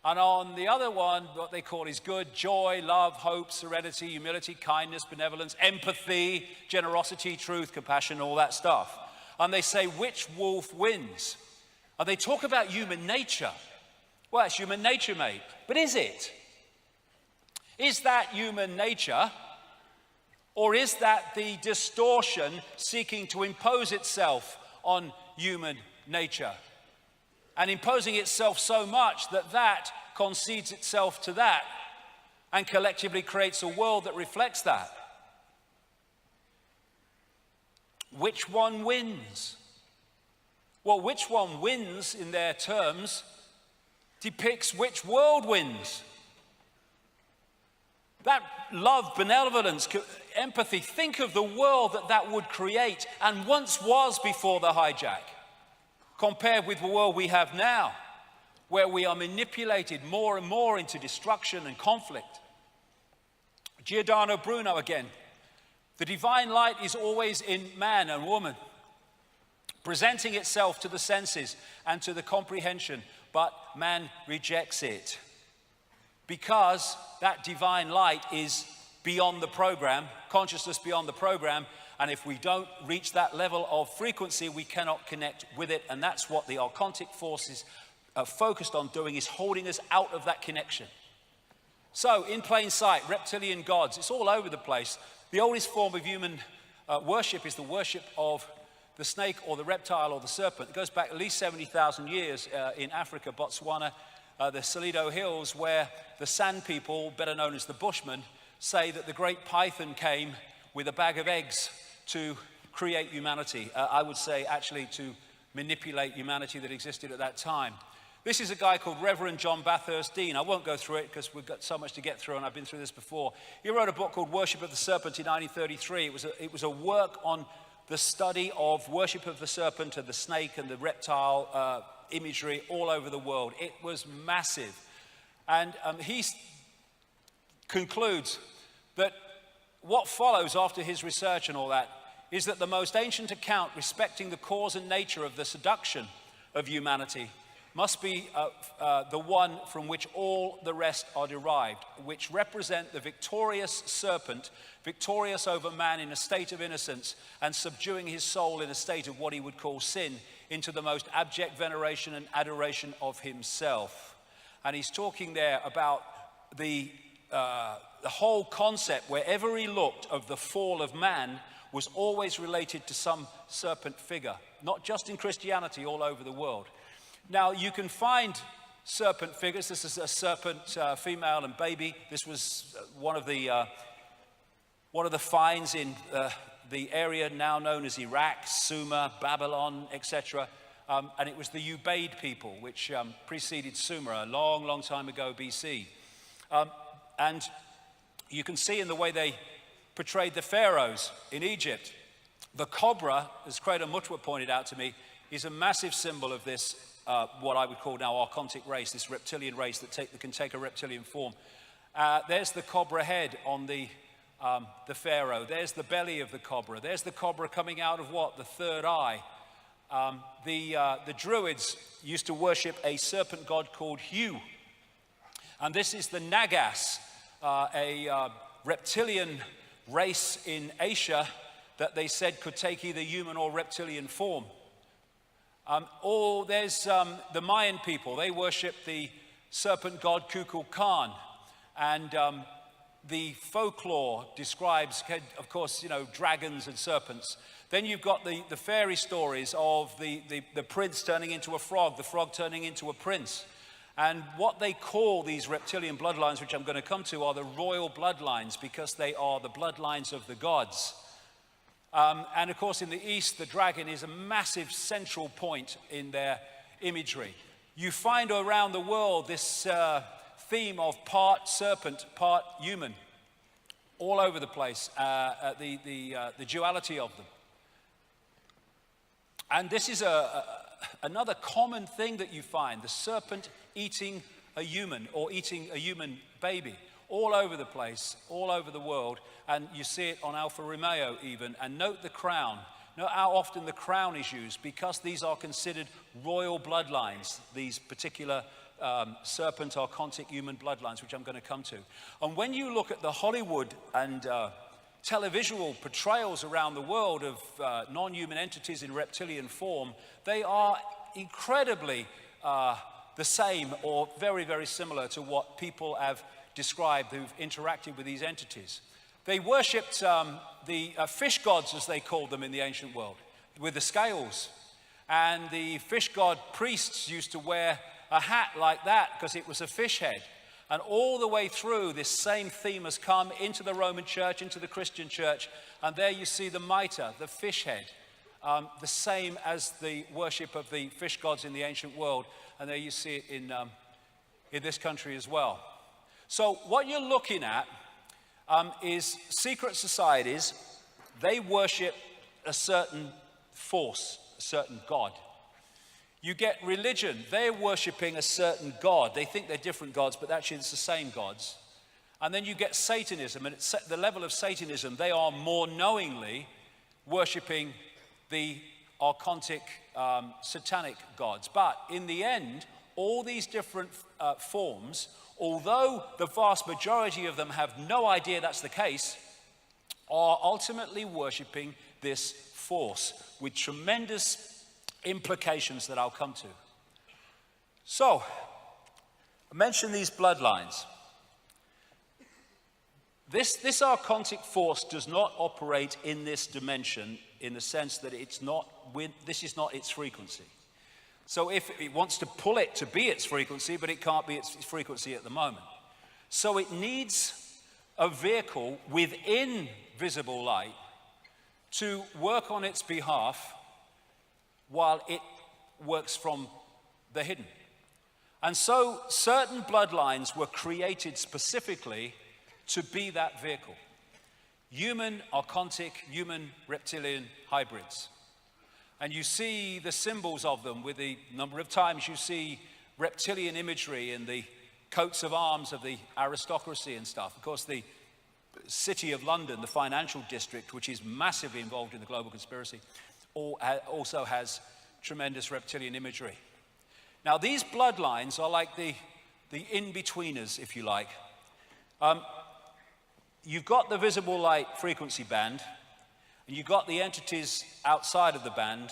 And on the other one, what they call is good: joy, love, hope, serenity, humility, kindness, benevolence, empathy, generosity, truth, compassion, all that stuff. And they say, which wolf wins? And they talk about human nature. Well, it's human nature, mate. But is it? Is that human nature? Or is that the distortion seeking to impose itself on human nature? And imposing itself so much that that concedes itself to that and collectively creates a world that reflects that. Which one wins? Well, which one wins in their terms depicts which world wins. That love, benevolence, empathy, think of the world that would create and once was before the hijack, compared with the world we have now, where we are manipulated more and more into destruction and conflict. Giordano Bruno again. The divine light is always in man and woman, presenting itself to the senses and to the comprehension, but man rejects it because that divine light is beyond the program, consciousness beyond the program, and if we don't reach that level of frequency, we cannot connect with it, and that's what the occultic forces are focused on doing, is holding us out of that connection. So, in plain sight, reptilian gods, it's all over the place. The oldest form of human worship is the worship of the snake or the reptile or the serpent. It goes back at least 70,000 years in Africa, Botswana, the Salido Hills, where the San people, better known as the Bushmen, say that the great python came with a bag of eggs to create humanity. I would say actually to manipulate humanity that existed at that time. This is a guy called Reverend John Bathurst Dean. I won't go through it because we've got so much to get through, and I've been through this before. He wrote a book called Worship of the Serpent in 1933. It was a work on the study of worship of the serpent and the snake and the reptile imagery all over the world. It was massive. And he concludes that what follows after his research and all that is that the most ancient account respecting the cause and nature of the seduction of humanity must be the one from which all the rest are derived, which represent the victorious serpent, victorious over man in a state of innocence and subduing his soul in a state of what he would call sin into the most abject veneration and adoration of himself. And he's talking there about the whole concept, wherever he looked, of the fall of man was always related to some serpent figure, not just in Christianity, all over the world. Now, you can find serpent figures. This is a serpent, female and baby. This was one of the finds in the area now known as Iraq, Sumer, Babylon, etc. And it was the Ubaid people, which preceded Sumer a long, long time ago, BC. And you can see in the way they portrayed the pharaohs in Egypt, the cobra, as Crater Mutwa pointed out to me, is a massive symbol of this, what I would call now archontic race, this reptilian race that can take a reptilian form. There's the cobra head on the pharaoh. There's the belly of the cobra. There's the cobra coming out of what? The third eye. The Druids used to worship a serpent god called Hu. And this is the Nagas, a reptilian race in Asia that they said could take either human or reptilian form. Or there's the Mayan people. They worship the serpent god Kukulkan. And the folklore describes, of course, dragons and serpents. Then you've got the fairy stories of the prince turning into a frog, the frog turning into a prince. And what they call these reptilian bloodlines, which I'm going to come to, are the royal bloodlines, because they are the bloodlines of the gods. And of course, in the East, the dragon is a massive central point in their imagery. You find around the world this theme of part serpent, part human, all over the place, the duality of them. And this is another common thing that you find, the serpent eating a human or eating a human baby, all over the place, all over the world. And you see it on Alfa Romeo even. And note the crown. Note how often the crown is used, because these are considered royal bloodlines, these particular serpent archontic human bloodlines, which I'm going to come to. And when you look at the Hollywood and televisual portrayals around the world of non-human entities in reptilian form, they are incredibly the same or very, very similar to what people have described who've interacted with these entities. They worshipped the fish gods, as they called them in the ancient world, with the scales. And the fish god priests used to wear a hat like that because it was a fish head. And all the way through, this same theme has come into the Roman church, into the Christian church. And there you see the mitre, the fish head, the same as the worship of the fish gods in the ancient world. And there you see it in this country as well. So what you're looking at is secret societies. They worship a certain force, a certain god. You get religion. They're worshipping a certain god. They think they're different gods, but actually it's the same gods. And then you get Satanism, and at the level of Satanism, they are more knowingly worshipping the archontic satanic gods. But in the end, all these different forms, although the vast majority of them have no idea that's the case, are ultimately worshipping this force with tremendous implications that I'll come to. So, I mentioned these bloodlines. This archontic force does not operate in this dimension in the sense that this is not its frequency. So if it wants to pull it to be its frequency, but it can't be its frequency at the moment. So it needs a vehicle within visible light to work on its behalf while it works from the hidden. And so certain bloodlines were created specifically to be that vehicle. Human, archontic, human, reptilian hybrids. And you see the symbols of them with the number of times you see reptilian imagery in the coats of arms of the aristocracy and stuff. Of course, the City of London, the financial district, which is massively involved in the global conspiracy, also has tremendous reptilian imagery. Now, these bloodlines are like the in-betweeners, if you like. You've got the visible light frequency band, and you've got the entities outside of the band.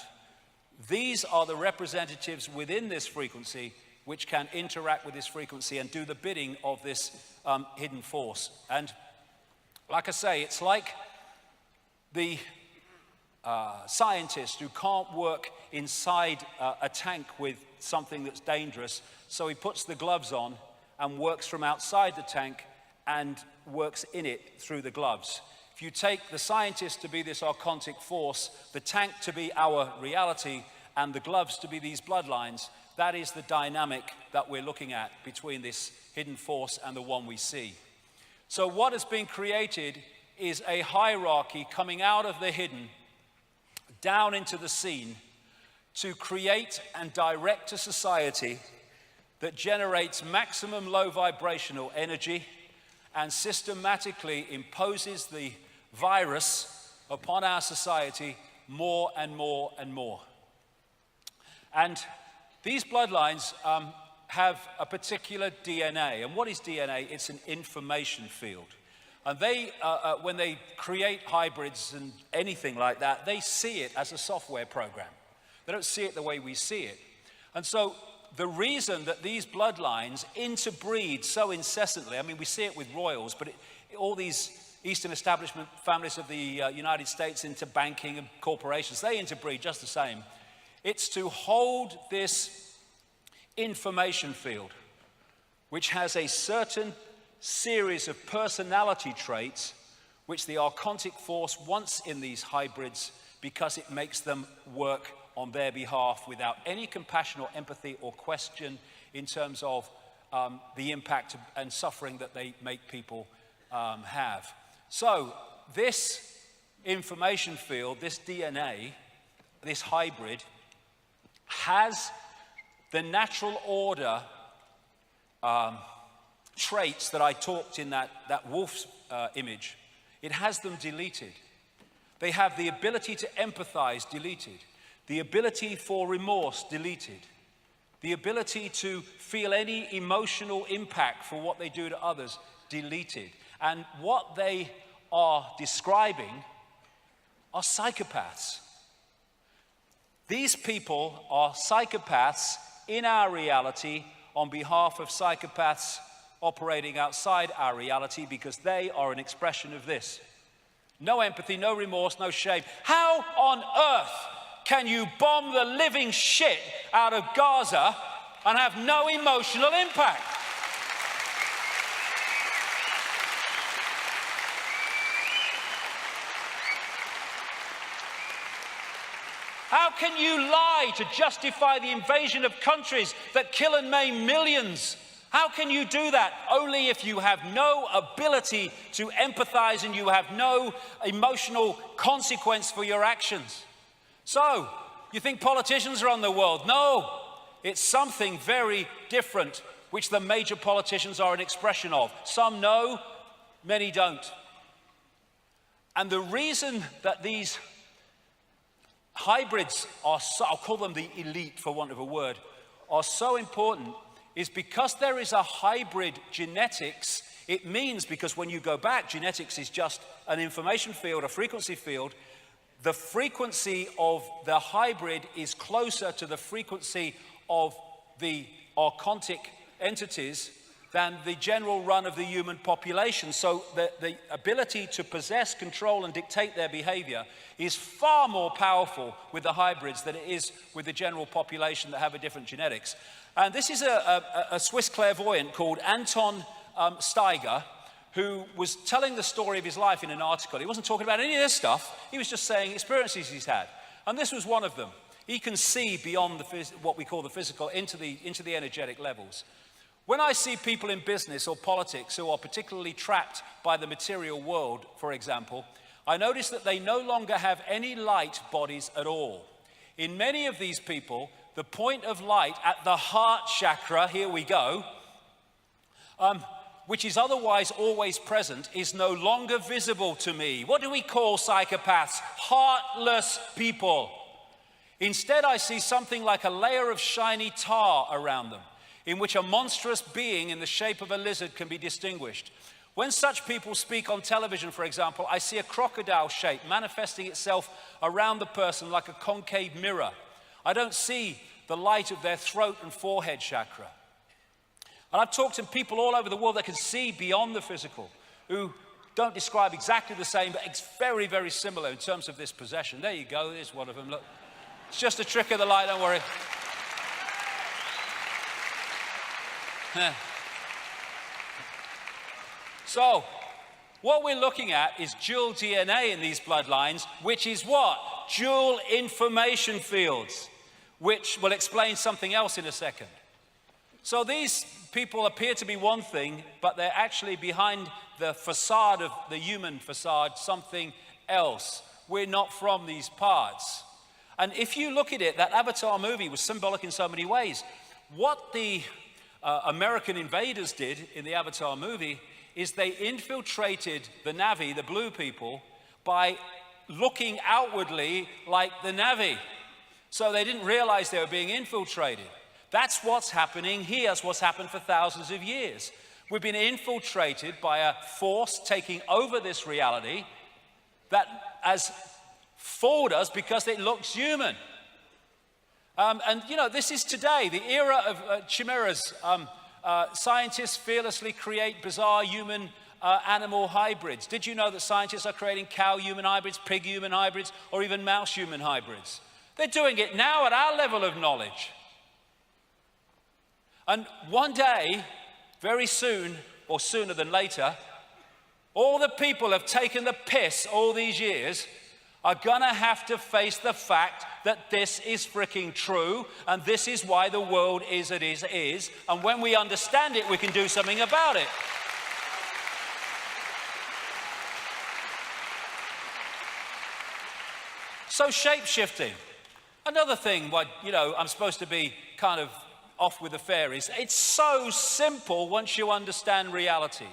These are the representatives within this frequency which can interact with this frequency and do the bidding of this hidden force. And like I say, it's like the scientist who can't work inside a tank with something that's dangerous, so he puts the gloves on and works from outside the tank and works in it through the gloves. If you take the scientist to be this archontic force, the tank to be our reality, and the gloves to be these bloodlines, that is the dynamic that we're looking at between this hidden force and the one we see. So what has been created is a hierarchy coming out of the hidden down into the seen to create and direct a society that generates maximum low vibrational energy and systematically imposes the virus upon our society more and more and more. And these bloodlines have a particular DNA. And what is DNA? It's an information field. And they, when they create hybrids and anything like that, they see it as a software program. They don't see it the way we see it. And so the reason that these bloodlines interbreed so incessantly, I mean, we see it with royals, but all these Eastern establishment families of the United States into banking and corporations, they interbreed just the same. It's to hold this information field, which has a certain series of personality traits which the archontic force wants in these hybrids because it makes them work on their behalf without any compassion or empathy or question in terms of the impact and suffering that they make people have. So this information field, this DNA, this hybrid, has the natural order traits that I talked in that wolf's image. It has them deleted. They have the ability to empathize deleted, the ability for remorse deleted, the ability to feel any emotional impact for what they do to others deleted. And what they are describing are psychopaths. These people are psychopaths in our reality on behalf of psychopaths operating outside our reality, because they are an expression of this. No empathy, no remorse, no shame. How on earth can you bomb the living shit out of Gaza and have no emotional impact? How can you lie to justify the invasion of countries that kill and maim millions? How can you do that? Only if you have no ability to empathize and you have no emotional consequence for your actions. So, you think politicians are on the world? No, it's something very different, which the major politicians are an expression of. Some know, many don't. And the reason that these hybrids are so, I'll call them the elite for want of a word, are so important is because there is a hybrid genetics. It means, because when you go back, genetics is just an information field, a frequency field. The frequency of the hybrid is closer to the frequency of the archontic entities than the general run of the human population. So the ability to possess, control, and dictate their behavior is far more powerful with the hybrids than it is with the general population that have a different genetics. And this is a Swiss clairvoyant called Anton Steiger, who was telling the story of his life in an article. He wasn't talking about any of this stuff. He was just saying experiences he's had. And this was one of them. He can see beyond what we call the physical into the energetic levels. When I see people in business or politics who are particularly trapped by the material world, for example, I notice that they no longer have any light bodies at all. In many of these people, the point of light at the heart chakra, here we go, which is otherwise always present, is no longer visible to me. What do we call psychopaths? Heartless people. Instead, I see something like a layer of shiny tar around them, in which a monstrous being in the shape of a lizard can be distinguished. When such people speak on television, for example, I see a crocodile shape manifesting itself around the person like a concave mirror. I don't see the light of their throat and forehead chakra. And I've talked to people all over the world that can see beyond the physical, who don't describe exactly the same, but it's very, very similar in terms of this possession. There you go, there's one of them, look. It's just a trick of the light, don't worry. So, what we're looking at is dual DNA in these bloodlines, which is what? Dual information fields, which will explain something else in a second. So these people appear to be one thing, but they're actually behind the facade of the human facade, something else. We're not from these parts. And if you look at it, that Avatar movie was symbolic in so many ways. What the American invaders did in the Avatar movie is they infiltrated the Na'vi, the blue people, by looking outwardly like the Na'vi. So they didn't realize they were being infiltrated. That's what's happening here. That's what's happened for thousands of years. We've been infiltrated by a force taking over this reality that has fooled us because it looks human. And you know, this is today, the era of chimeras. Scientists fearlessly create bizarre human-animal hybrids. Did you know that scientists are creating cow-human hybrids, pig-human hybrids, or even mouse-human hybrids? They're doing it now at our level of knowledge. And one day, very soon, or sooner than later, all the people have taken the piss all these years are going to have to face the fact that this is freaking true, and this is why the world is as it is, and when we understand it, we can do something about it. So shape-shifting. Another thing, you know, I'm supposed to be kind of off with the fairies. It's so simple once you understand reality.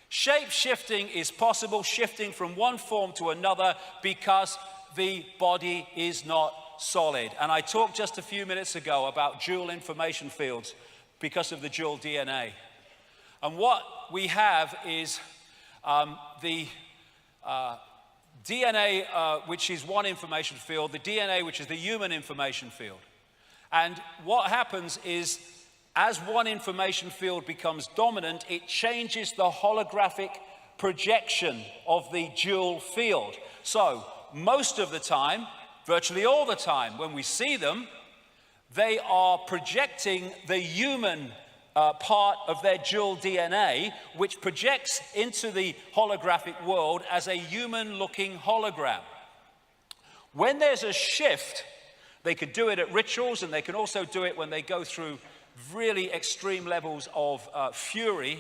Shape-shifting is possible, shifting from one form to another because the body is not solid. And I talked just a few minutes ago about dual information fields because of the dual DNA. And what we have is the DNA, which is one information field, the DNA, which is the human information field. And what happens is, as one information field becomes dominant, it changes the holographic projection of the dual field. So, most of the time, virtually all the time, when we see them, they are projecting the human part of their dual DNA, which projects into the holographic world as a human-looking hologram. When there's a shift, they could do it at rituals, and they can also do it when they go through really extreme levels of fury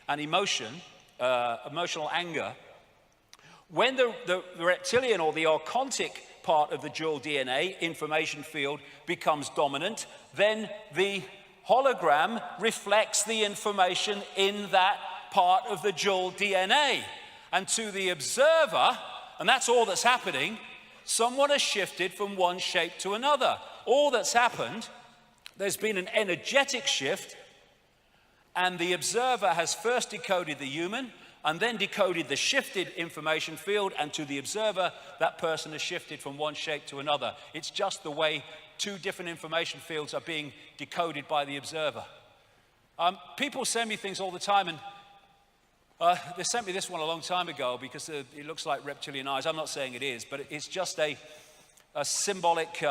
and emotion, emotional anger. When the reptilian or the archontic part of the dual DNA information field becomes dominant, then the hologram reflects the information in that part of the dual DNA. And to the observer, and that's all that's happening, someone has shifted from one shape to another. All that's happened, there's been an energetic shift, and the observer has first decoded the human and then decoded the shifted information field, and to the observer, that person has shifted from one shape to another. It's just the way two different information fields are being decoded by the observer. People send me things all the time, and they sent me this one a long time ago because it looks like reptilian eyes. I'm not saying it is, but it's just a symbolic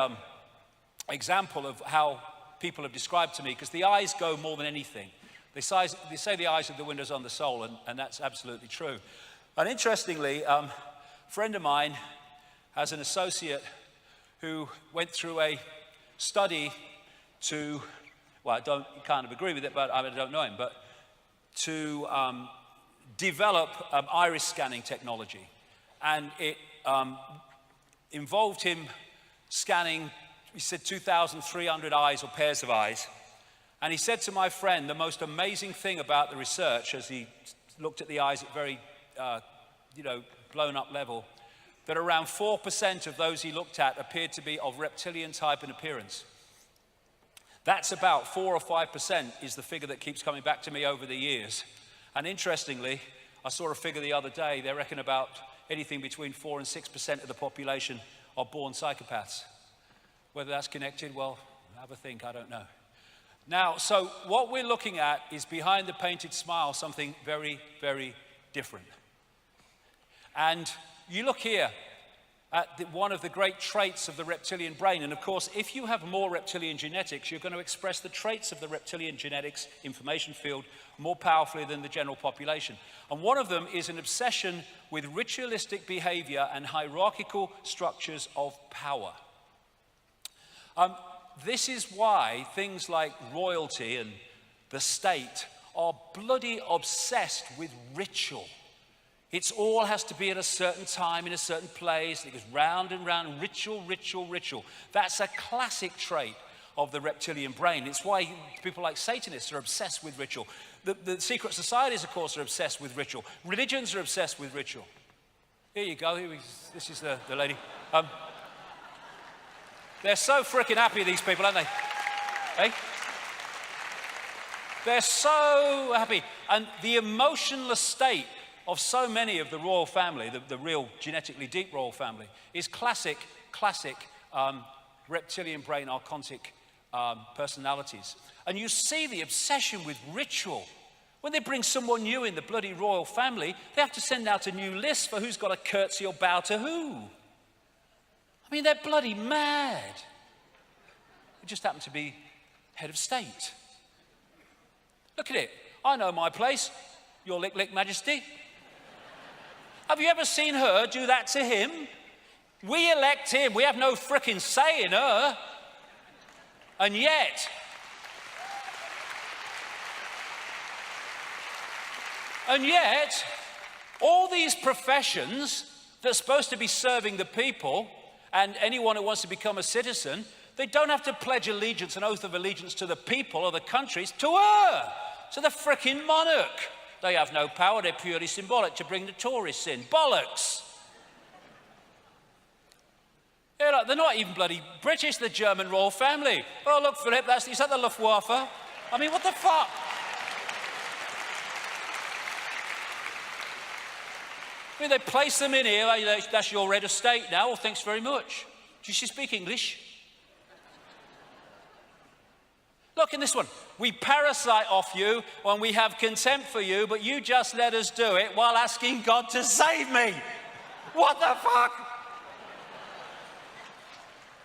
example of how people have described to me, because the eyes go more than anything. They say the eyes are the windows on the soul, and that's absolutely true. And interestingly, a friend of mine has an associate who went through a study to, well, I don't kind of agree with it, but I don't know him, but to develop iris scanning technology. And it involved him scanning, he said, 2,300 eyes or pairs of eyes. And he said to my friend, the most amazing thing about the research, as he looked at the eyes at very, blown up level, that around 4% of those he looked at appeared to be of reptilian type in appearance. That's about 4 or 5% is the figure that keeps coming back to me over the years. And interestingly, I saw a figure the other day, they reckon about anything between 4 and 6% of the population are born psychopaths. Whether that's connected, well, have a think, I don't know. Now, so what we're looking at is behind the painted smile something very, very different. And you look here at one of the great traits of the reptilian brain. And of course, if you have more reptilian genetics, you're going to express the traits of the reptilian genetics information field more powerfully than the general population. And one of them is an obsession with ritualistic behavior and hierarchical structures of power. This is why things like royalty and the state are bloody obsessed with ritual. It all has to be at a certain time, in a certain place. It goes round and round, ritual, ritual, ritual. That's a classic trait of the reptilian brain. It's why people like Satanists are obsessed with ritual. The secret societies, of course, are obsessed with ritual. Religions are obsessed with ritual. Here you go. This is the lady. They're so freaking happy, these people, aren't they? Hey? They're so happy. And the emotionless state of so many of the royal family, the real genetically deep royal family, is classic reptilian brain archontic personalities. And you see the obsession with ritual. When they bring someone new in the bloody royal family, they have to send out a new list for who's got to curtsy or bow to who. I mean, they're bloody mad. It just happened to be head of state. Look at it. I know my place, your lick majesty. Have you ever seen her do that to him? We elect him. We have no frickin' say in her. And yet, all these professions that are supposed to be serving the people and anyone who wants to become a citizen, they don't have to pledge allegiance, an oath of allegiance to the people or the countries, to her, to the frickin' monarch. They have no power, they're purely symbolic to bring the tourists in. Bollocks! They're not even bloody British, the German royal family. Oh, look, Philip, is that the Luftwaffe? I mean, what the fuck? I mean, they place them in here, that's your head of state now, well, thanks very much. Does she speak English? Look in this one. We parasite off you when we have contempt for you, but you just let us do it while asking God to save me. What the fuck?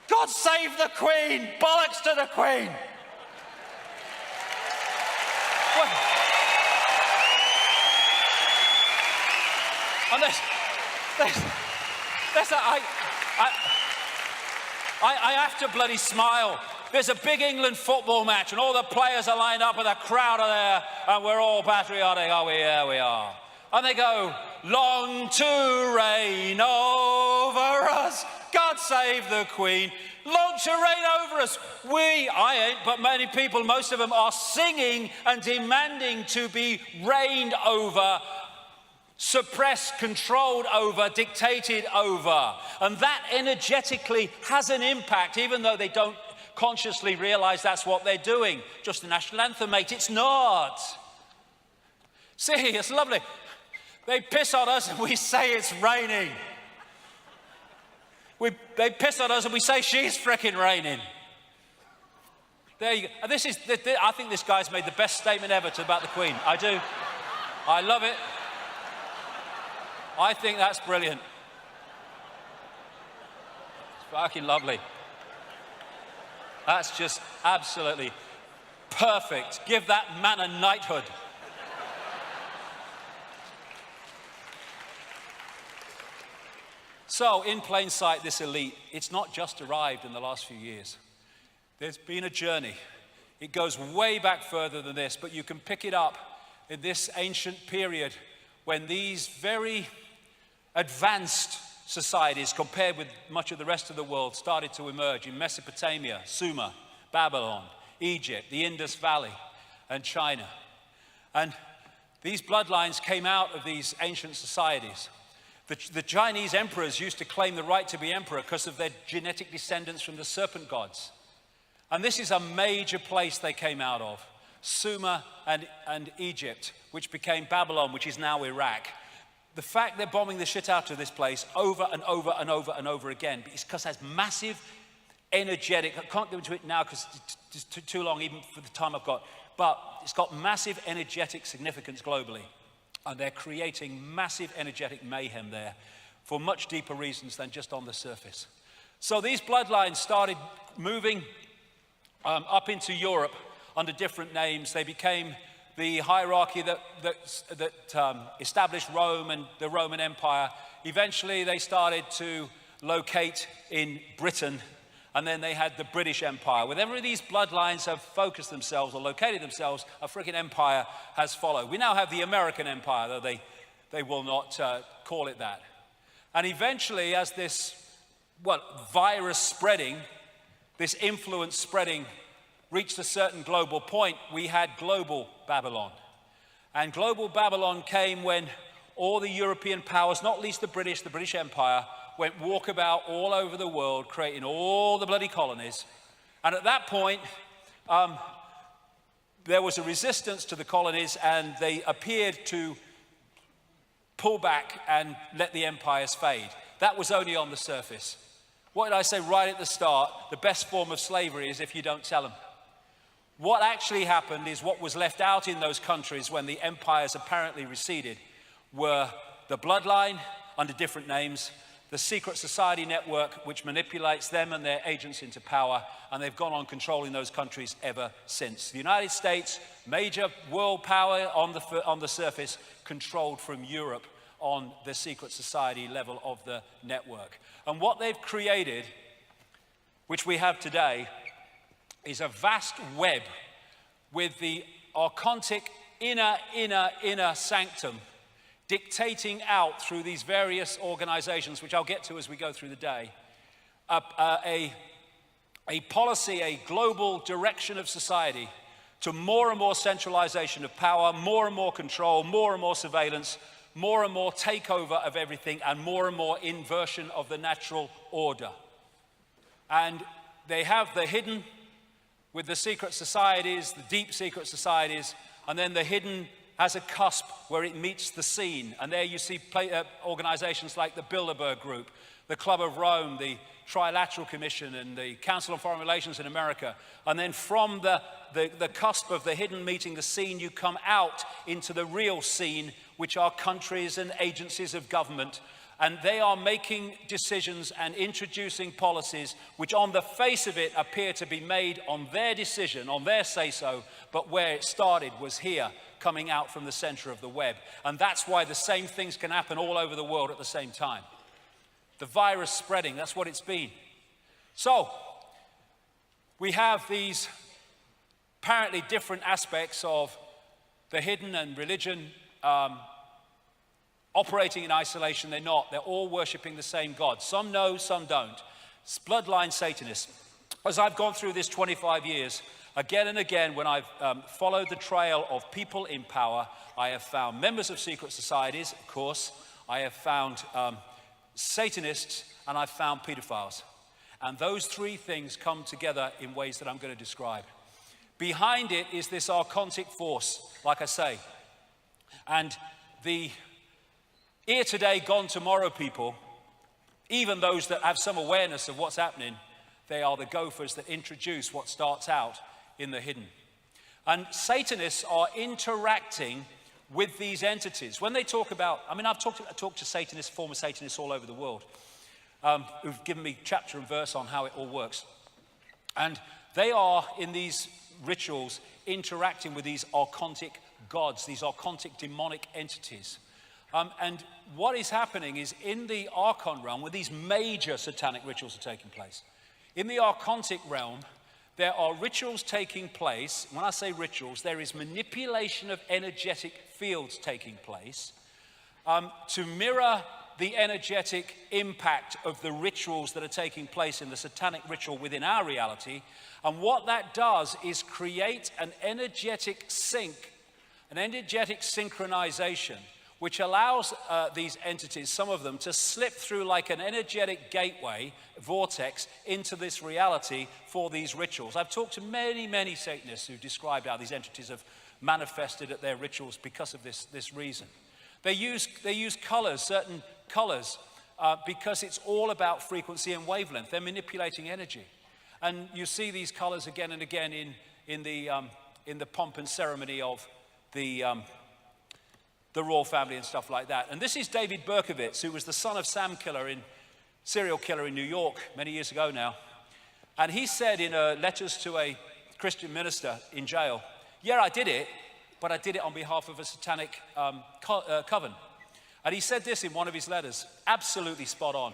God save the Queen! Bollocks to the Queen! What? And I have to bloody smile. There's a big England football match and all the players are lined up and the crowd are there and we're all patriotic. Oh, yeah, we are. And they go, long to reign over us. God save the Queen. Long to reign over us. I ain't, but many people, most of them are singing and demanding to be reigned over, suppressed, controlled over, dictated over. And that energetically has an impact, even though they don't consciously realize that's what they're doing. Just the national anthem, mate. It's not. See, it's lovely. They piss on us and we say it's raining. They piss on us and we say she's frickin' raining. There you go. And I think this guy's made the best statement ever about the Queen. I do. I love it. I think that's brilliant. It's fucking lovely. That's just absolutely perfect. Give that man a knighthood. So, in plain sight, this elite, it's not just arrived in the last few years. There's been a journey. It goes way back further than this, but you can pick it up in this ancient period when these very advanced societies, compared with much of the rest of the world, started to emerge in Mesopotamia, Sumer, Babylon, Egypt, the Indus Valley, and China. And these bloodlines came out of these ancient societies. The Chinese emperors used to claim the right to be emperor because of their genetic descendants from the serpent gods. And this is a major place they came out of, Sumer and Egypt, which became Babylon, which is now Iraq. The fact they're bombing the shit out of this place over and over and over and over again is because it has massive energetic, I can't go into it now because it's too long even for the time I've got, but it's got massive energetic significance globally. And they're creating massive energetic mayhem there for much deeper reasons than just on the surface. So these bloodlines started moving up into Europe under different names. They became the hierarchy that established Rome and the Roman Empire. Eventually, they started to locate in Britain, and then they had the British Empire. Wherever these bloodlines have focused themselves or located themselves, a freaking empire has followed. We now have the American Empire, though they will not call it that. And eventually, as this virus spreading, this influence spreading, reached a certain global point, we had global Babylon. And global Babylon came when all the European powers, not least the British Empire, went walkabout all over the world, creating all the bloody colonies. And at that point, there was a resistance to the colonies, and they appeared to pull back and let the empires fade. That was only on the surface. What did I say right at the start? The best form of slavery is if you don't tell them. What actually happened is what was left out in those countries when the empires apparently receded were the bloodline under different names, the secret society network which manipulates them and their agents into power, and they've gone on controlling those countries ever since. The United States, major world power on the surface, controlled from Europe on the secret society level of the network. And what they've created, which we have today, is a vast web with the archontic inner sanctum dictating out through these various organizations, which I'll get to as we go through the day, a policy, a global direction of society to more and more centralization of power, more and more control, more and more surveillance, more and more takeover of everything, and more inversion of the natural order. And they have the hidden with the secret societies, the deep secret societies, and then the hidden has a cusp where it meets the seen. And there you see organizations like the Bilderberg Group, the Club of Rome, the Trilateral Commission, and the Council on Foreign Relations in America. And then from the cusp of the hidden meeting the seen, you come out into the real scene, which are countries and agencies of government. And they are making decisions and introducing policies which on the face of it appear to be made on their decision, on their say-so, but where it started was here, coming out from the center of the web. And that's why the same things can happen all over the world at the same time. The virus spreading, that's what it's been. So, we have these apparently different aspects of the hidden and religion operating in isolation. They're not. They're all worshiping the same God. Some know, some don't. It's bloodline Satanists. As I've gone through this 25 years, again and again, when I've followed the trail of people in power, I have found members of secret societies, of course. I have found Satanists, and I've found pedophiles. And those three things come together in ways that I'm going to describe. Behind it is this archontic force, like I say. And the here today, gone tomorrow people, even those that have some awareness of what's happening, they are the gophers that introduce what starts out in the hidden. And Satanists are interacting with these entities. When they talk about, I've talked to Satanists, former Satanists all over the world, who've given me chapter and verse on how it all works. And they are, in these rituals, interacting with these archontic gods, these archontic demonic entities. And what is happening is in the archon realm, where these major satanic rituals are taking place, in the archontic realm, there are rituals taking place. When I say rituals, there is manipulation of energetic fields taking place to mirror the energetic impact of the rituals that are taking place in the satanic ritual within our reality. And what that does is create an energetic sync, an energetic synchronization, which allows these entities, some of them, to slip through like an energetic gateway, vortex, into this reality for these rituals. I've talked to many Satanists who described how these entities have manifested at their rituals because of this reason. They use colors, certain colors, because it's all about frequency and wavelength. They're manipulating energy. And you see these colors again and again in the pomp and ceremony of the the royal family and stuff like that. And this is David Berkowitz, who was the son of serial killer in New York many years ago now. And he said in letters to a Christian minister in jail, yeah, I did it, but I did it on behalf of a satanic coven. And he said this in one of his letters, absolutely spot on.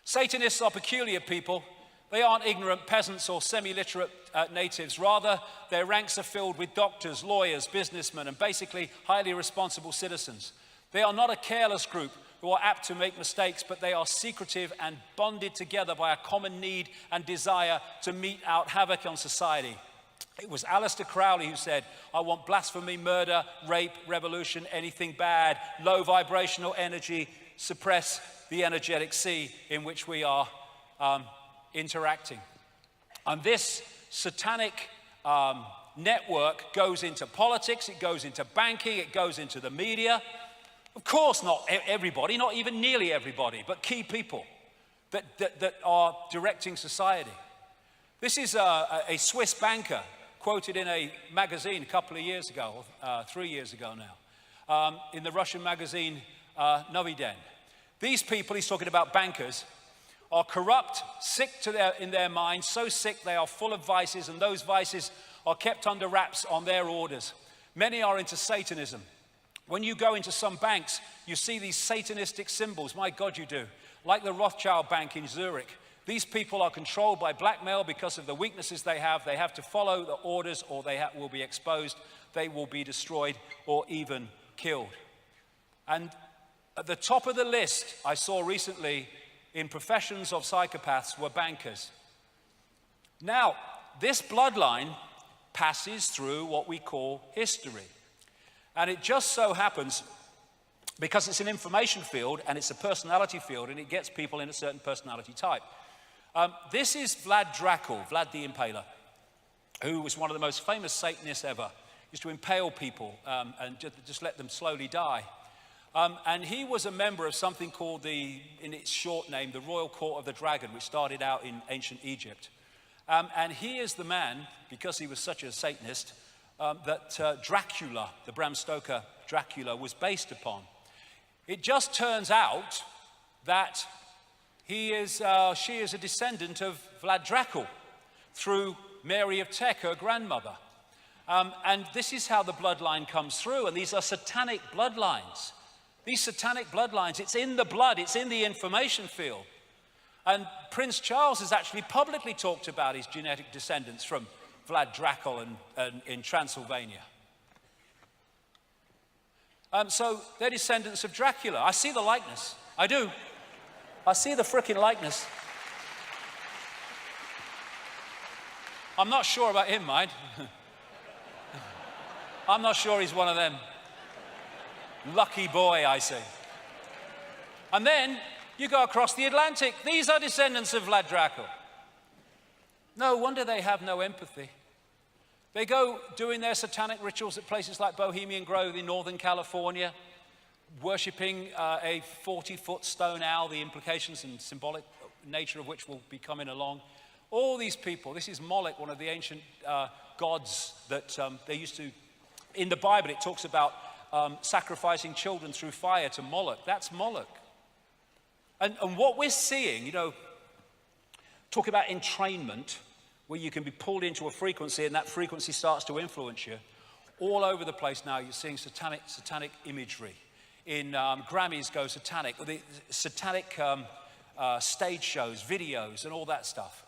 Satanists are peculiar people. They aren't ignorant peasants or semi-literate natives. Rather, their ranks are filled with doctors, lawyers, businessmen, and basically highly responsible citizens. They are not a careless group who are apt to make mistakes, but they are secretive and bonded together by a common need and desire to mete out havoc on society. It was Aleister Crowley who said, I want blasphemy, murder, rape, revolution, anything bad, low vibrational energy, suppress the energetic sea in which we are interacting. And this satanic network goes into politics, it goes into banking, it goes into the media. Of course, not everybody, not even nearly everybody, but key people that are directing society. This is a Swiss banker quoted in a magazine a couple of years ago, 3 years ago now, in the Russian magazine Novy Den. These people, he's talking about bankers, are corrupt, sick in their minds, so sick they are full of vices, and those vices are kept under wraps on their orders. Many are into Satanism. When you go into some banks, you see these satanistic symbols. My God, you do. Like the Rothschild Bank in Zurich. These people are controlled by blackmail because of the weaknesses they have. They have to follow the orders or they will be exposed. They will be destroyed or even killed. And at the top of the list I saw recently in professions of psychopaths were bankers. Now, this bloodline passes through what we call history. And it just so happens, because it's an information field and it's a personality field and it gets people in a certain personality type. This is Vlad Dracul, Vlad the Impaler, who was one of the most famous Satanists ever. He used to impale people and just let them slowly die. And he was a member of something called in its short name, the Royal Court of the Dragon, which started out in ancient Egypt. And he is the man, because he was such a Satanist, that Dracula, the Bram Stoker Dracula, was based upon. It just turns out that she is a descendant of Vlad Dracul through Mary of Teck, her grandmother. And this is how the bloodline comes through, and these are satanic bloodlines. These satanic bloodlines, it's in the blood, it's in the information field. And Prince Charles has actually publicly talked about his genetic descendants from Vlad Dracul and in Transylvania. So they're descendants of Dracula. I see the likeness. I do. I see the frickin' likeness. I'm not sure about him, mind. I'm not sure he's one of them. Lucky boy, I say. And then you go across the Atlantic. These are descendants of Vlad Dracul. No wonder they have no empathy. They go doing their satanic rituals at places like Bohemian Grove in Northern California, worshipping a 40-foot stone owl, the implications and symbolic nature of which will be coming along. All these people, this is Moloch, one of the ancient gods that they used to, in the Bible it talks about sacrificing children through fire to Moloch. That's Moloch. And what we're seeing, you know, talk about entrainment, where you can be pulled into a frequency and that frequency starts to influence you. All over the place now you're seeing satanic imagery. In Grammys go satanic, or the satanic stage shows, videos and all that stuff.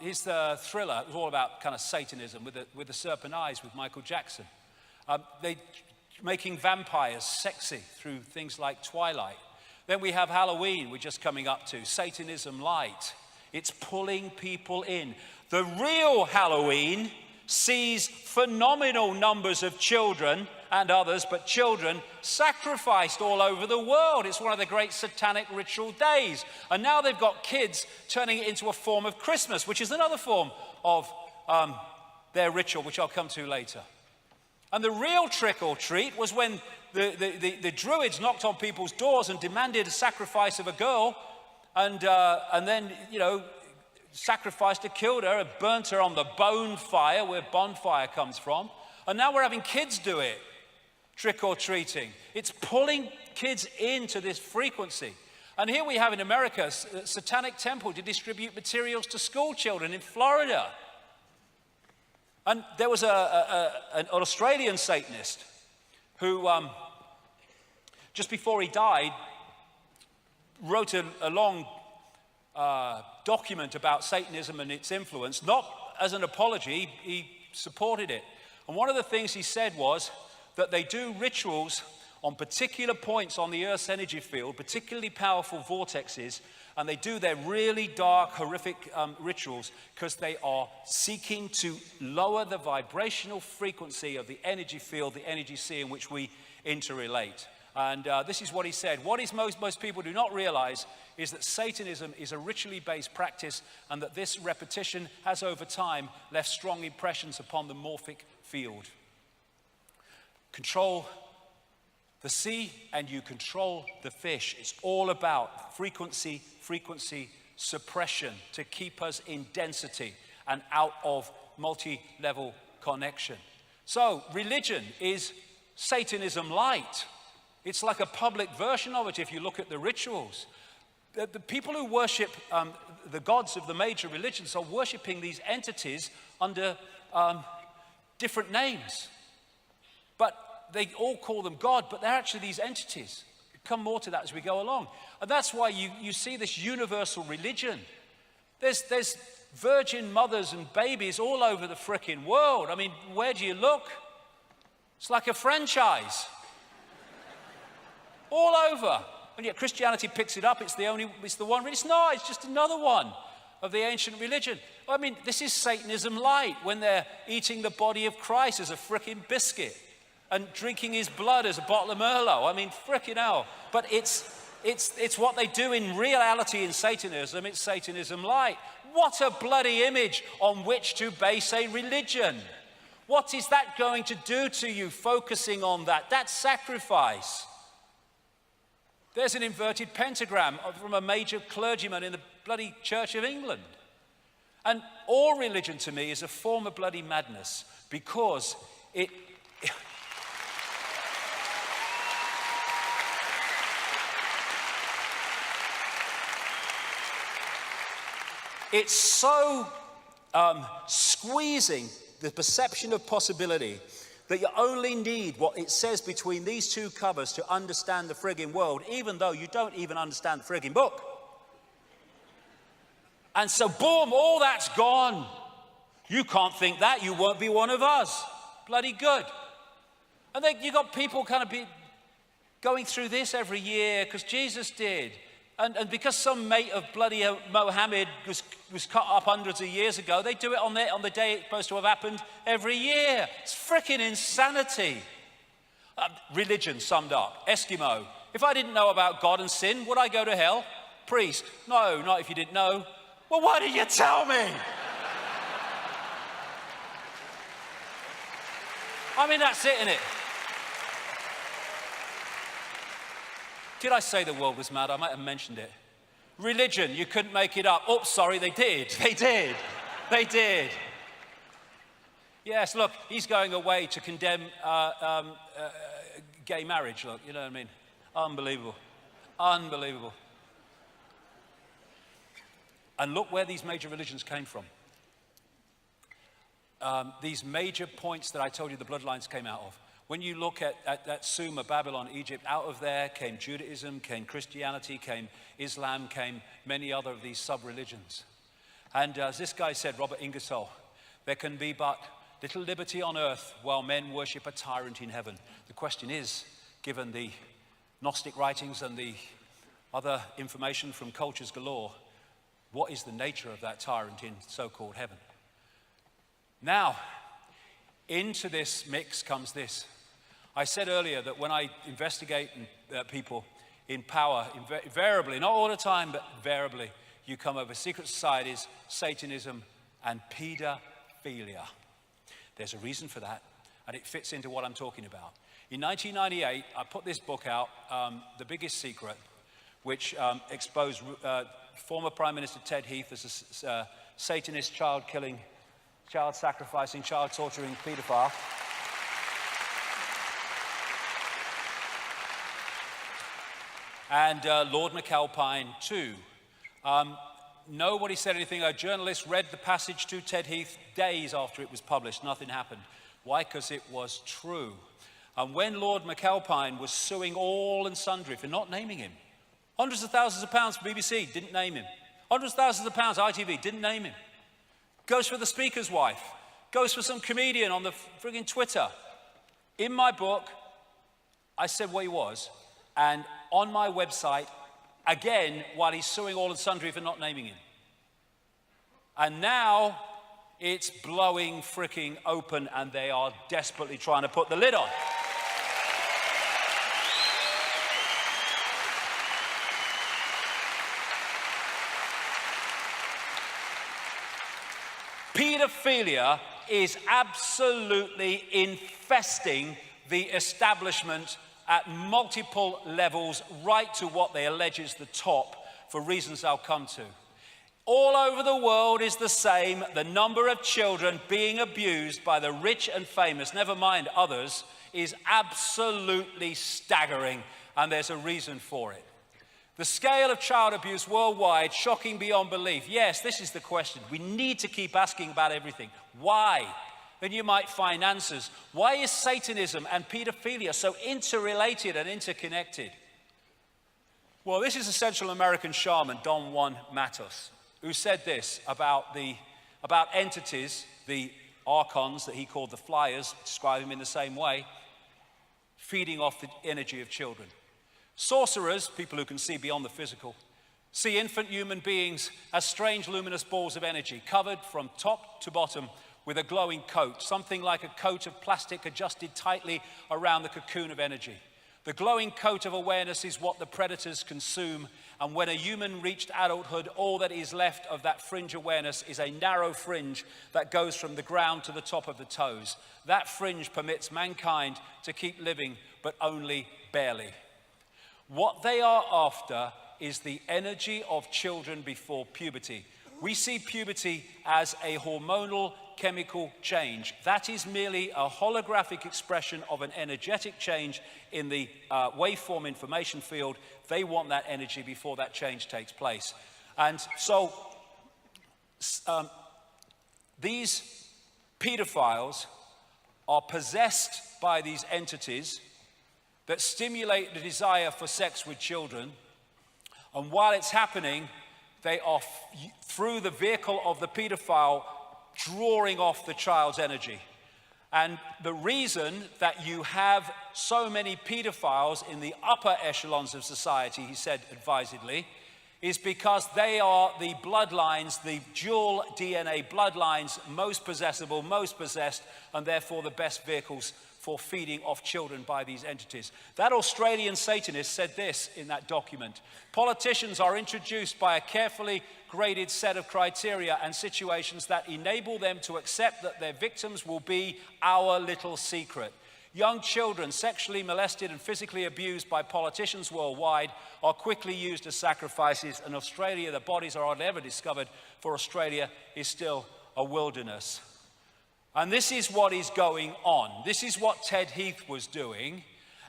Here's the Thriller. It was all about kind of Satanism with the serpent eyes with Michael Jackson. They making vampires sexy through things like Twilight. Then we have Halloween, we're just coming up to, Satanism Light. It's pulling people in. The real Halloween sees phenomenal numbers of children and others, but children sacrificed all over the world. It's one of the great satanic ritual days. And now they've got kids turning it into a form of Christmas, which is another form of their ritual, which I'll come to later. And the real trick or treat was when the Druids knocked on people's doors and demanded a sacrifice of a girl, and then, you know, sacrificed her, killed her, and burnt her on the bone fire, where bonfire comes from. And now we're having kids do it. trick-or-treating. It's pulling kids into this frequency. And here we have in America, a satanic temple to distribute materials to school children in Florida. And there was an Australian Satanist who, just before he died, wrote a long document about Satanism and its influence, not as an apology, he supported it. And one of the things he said was that they do rituals on particular points on the Earth's energy field, particularly powerful vortexes, and they do their really dark, horrific rituals because they are seeking to lower the vibrational frequency of the energy field, the energy sea in which we interrelate. And this is what he said. What is most people do not realize is that Satanism is a ritually based practice, and that this repetition has over time left strong impressions upon the morphic field. Control the sea and you control the fish. It's all about frequency suppression to keep us in density and out of multi-level connection. So religion is Satanism light. It's like a public version of it if you look at the rituals. The people who worship the gods of the major religions are worshiping these entities under different names. But they all call them God, but they're actually these entities. We'll come more to that as we go along. And that's why you see this universal religion. There's virgin mothers and babies all over the frickin' world. I mean, where do you look? It's like a franchise. All over. And yet Christianity picks it up. It's the one. It's not. It's just another one of the ancient religion. I mean, this is Satanism light, when they're eating the body of Christ as a frickin' biscuit and drinking his blood as a bottle of Merlot. I mean, frickin' hell. But it's what they do in reality in Satanism. It's Satanism light. What a bloody image on which to base a religion. What is that going to do to you, focusing on that? That's sacrifice. There's an inverted pentagram from a major clergyman in the bloody Church of England. And all religion to me is a form of bloody madness, because it's so squeezing the perception of possibility that you only need what it says between these two covers to understand the friggin' world, even though you don't even understand the friggin' book. And so, boom, all that's gone. You can't think that. You won't be one of us. Bloody good. And then you got people kind of going through this every year because Jesus did. And because some mate of bloody Mohammed was cut up hundreds of years ago, they do it on the day it's supposed to have happened every year. It's freaking insanity. Religion summed up. Eskimo. If I didn't know about God and sin, would I go to hell? Priest. No, not if you didn't know. Well, why didn't you tell me? I mean, that's it, innit? Did I say the world was mad? I might have mentioned it. Religion, you couldn't make it up. Oh, sorry, they did. They did. They did. Yes, look, he's going away to condemn gay marriage, look, you know what I mean? Unbelievable. Unbelievable. And look where these major religions came from. These major points that I told you the bloodlines came out of. When you look at Sumer, Babylon, Egypt, out of there came Judaism, came Christianity, came Islam, came many other of these sub-religions. And as this guy said, Robert Ingersoll, there can be but little liberty on earth while men worship a tyrant in heaven. The question is, given the Gnostic writings and the other information from cultures galore, what is the nature of that tyrant in so-called heaven? Now, into this mix comes this. I said earlier that when I investigate people in power, invariably, not all the time, but invariably, you come over secret societies, Satanism, and pedophilia. There's a reason for that, and it fits into what I'm talking about. In 1998, I put this book out, The Biggest Secret, which exposed former Prime Minister Ted Heath as a Satanist, child-killing, child-sacrificing, child-torturing pedophile. and Lord McAlpine too. Nobody said anything. A journalist read the passage to Ted Heath days after it was published. Nothing happened. Why? Because it was true. And when Lord McAlpine was suing all and sundry for not naming him, hundreds of thousands of pounds for BBC, didn't name him. Hundreds of thousands of pounds, ITV, didn't name him. Goes for the Speaker's wife. Goes for some comedian on the frigging Twitter. In my book, I said what he was. And on my website, again, while he's suing all and sundry for not naming him. And now it's blowing fricking open, and they are desperately trying to put the lid on. Pedophilia is absolutely infesting the establishment at multiple levels, right to what they allege is the top, for reasons I'll come to. All over the world is the same. The number of children being abused by the rich and famous, never mind others, is absolutely staggering, and there's a reason for it. The scale of child abuse worldwide, shocking beyond belief. Yes, this is the question. We need to keep asking about everything. Why? Then you might find answers. Why is Satanism and pedophilia so interrelated and interconnected? Well, this is a Central American shaman, Don Juan Matos, who said this about entities, the archons that he called the flyers, describe him in the same way, feeding off the energy of children. Sorcerers, people who can see beyond the physical, see infant human beings as strange luminous balls of energy, covered from top to bottom with a glowing coat, something like a coat of plastic adjusted tightly around the cocoon of energy. The glowing coat of awareness is what the predators consume, and when a human reached adulthood, all that is left of that fringe awareness is a narrow fringe that goes from the ground to the top of the toes. That fringe permits mankind to keep living, but only barely. What they are after is the energy of children before puberty. We see puberty as a hormonal chemical change. That is merely a holographic expression of an energetic change in the waveform information field. They want that energy before that change takes place. And so these pedophiles are possessed by these entities that stimulate the desire for sex with children, and while it's happening, they are, through the vehicle of the pedophile, drawing off the child's energy. And the reason that you have so many pedophiles in the upper echelons of society, he said advisedly, is because they are the bloodlines, the dual DNA bloodlines, most possessible, most possessed, and therefore the best vehicles for feeding off children by these entities. That Australian Satanist said this in that document: politicians are introduced by a carefully graded set of criteria and situations that enable them to accept that their victims will be our little secret. Young children sexually molested and physically abused by politicians worldwide are quickly used as sacrifices. In Australia, the bodies are hardly ever discovered, for Australia is still a wilderness. And this is what is going on. This is what Ted Heath was doing.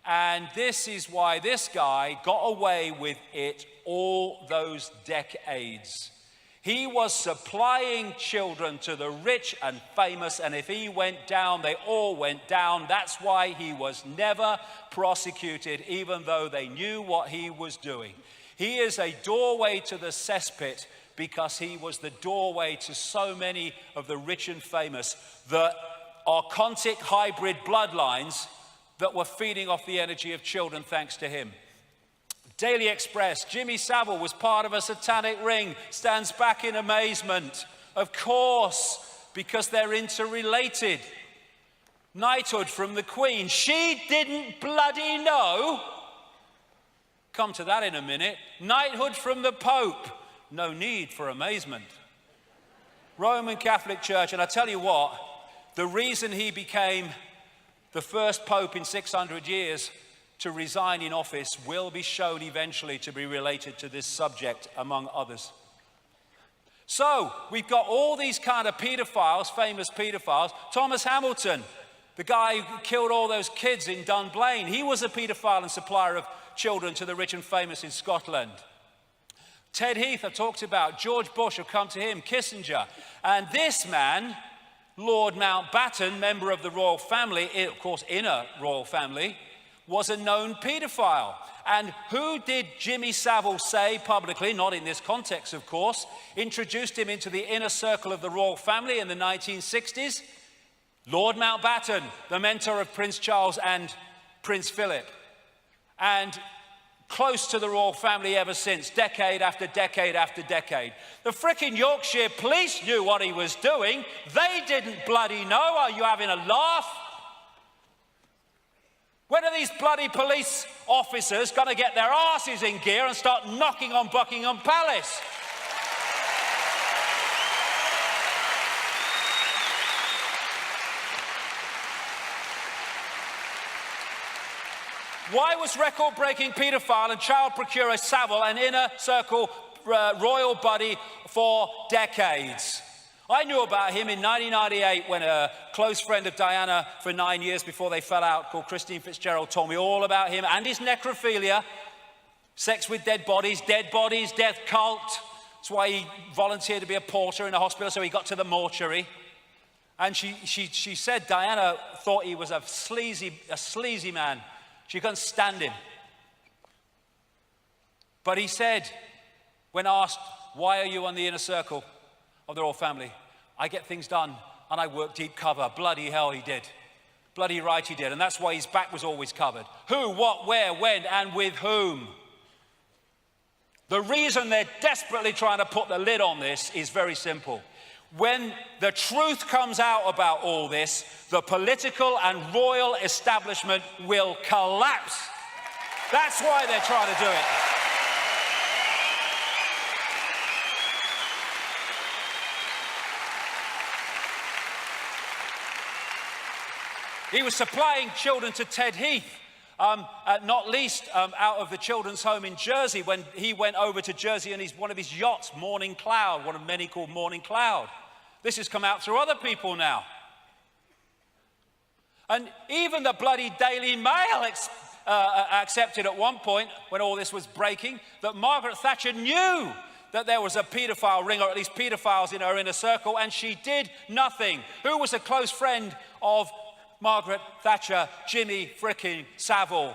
And this is why this guy got away with it all those decades. He was supplying children to the rich and famous, and if he went down, they all went down. That's why he was never prosecuted, even though they knew what he was doing. He is a doorway to the cesspit, because he was the doorway to so many of the rich and famous, the archontic hybrid bloodlines that were feeding off the energy of children thanks to him. Daily Express, Jimmy Savile was part of a satanic ring, stands back in amazement. Of course, because they're interrelated. Knighthood from the Queen, she didn't bloody know. Come to that in a minute. Knighthood from the Pope, no need for amazement. Roman Catholic Church, and I tell you what, the reason he became the first Pope in 600 years to resign in office will be shown eventually to be related to this subject, among others. So, we've got all these kind of pedophiles, famous pedophiles. Thomas Hamilton, the guy who killed all those kids in Dunblane, he was a pedophile and supplier of children to the rich and famous in Scotland. Ted Heath, I talked about. George Bush, have come to him. Kissinger. And this man, Lord Mountbatten, member of the royal family, of course, inner royal family, was a known paedophile. And who did Jimmy Savile say publicly, not in this context, of course, introduced him into the inner circle of the royal family in the 1960s? Lord Mountbatten, the mentor of Prince Charles and Prince Philip. And close to the royal family ever since, decade after decade after decade. The frickin' Yorkshire police knew what he was doing. They didn't bloody know. Are you having a laugh? When are these bloody police officers going to get their asses in gear and start knocking on Buckingham Palace? Why was record-breaking paedophile and child procurer Savile an inner circle royal buddy for decades? I knew about him in 1998 when a close friend of Diana for 9 years before they fell out, called Christine Fitzgerald, told me all about him and his necrophilia, sex with dead bodies, death cult. That's why he volunteered to be a porter in a hospital, so he got to the mortuary. And she said Diana thought he was a sleazy man. She couldn't stand him. But he said, when asked, why are you on the inner circle of the royal family? I get things done and I work deep cover. Bloody hell he did. Bloody right he did. And that's why his back was always covered. Who, what, where, when, and with whom? The reason they're desperately trying to put the lid on this is very simple. When the truth comes out about all this, the political and royal establishment will collapse. That's why they're trying to do it. He was supplying children to Ted Heath, not least out of the children's home in Jersey when he went over to Jersey in one of his yachts, Morning Cloud, one of many called Morning Cloud. This has come out through other people now. And even the bloody Daily Mail accepted at one point, when all this was breaking, that Margaret Thatcher knew that there was a paedophile ring, or at least paedophiles in her inner circle, and she did nothing. Who was a close friend of Margaret Thatcher? Jimmy frickin' Savile.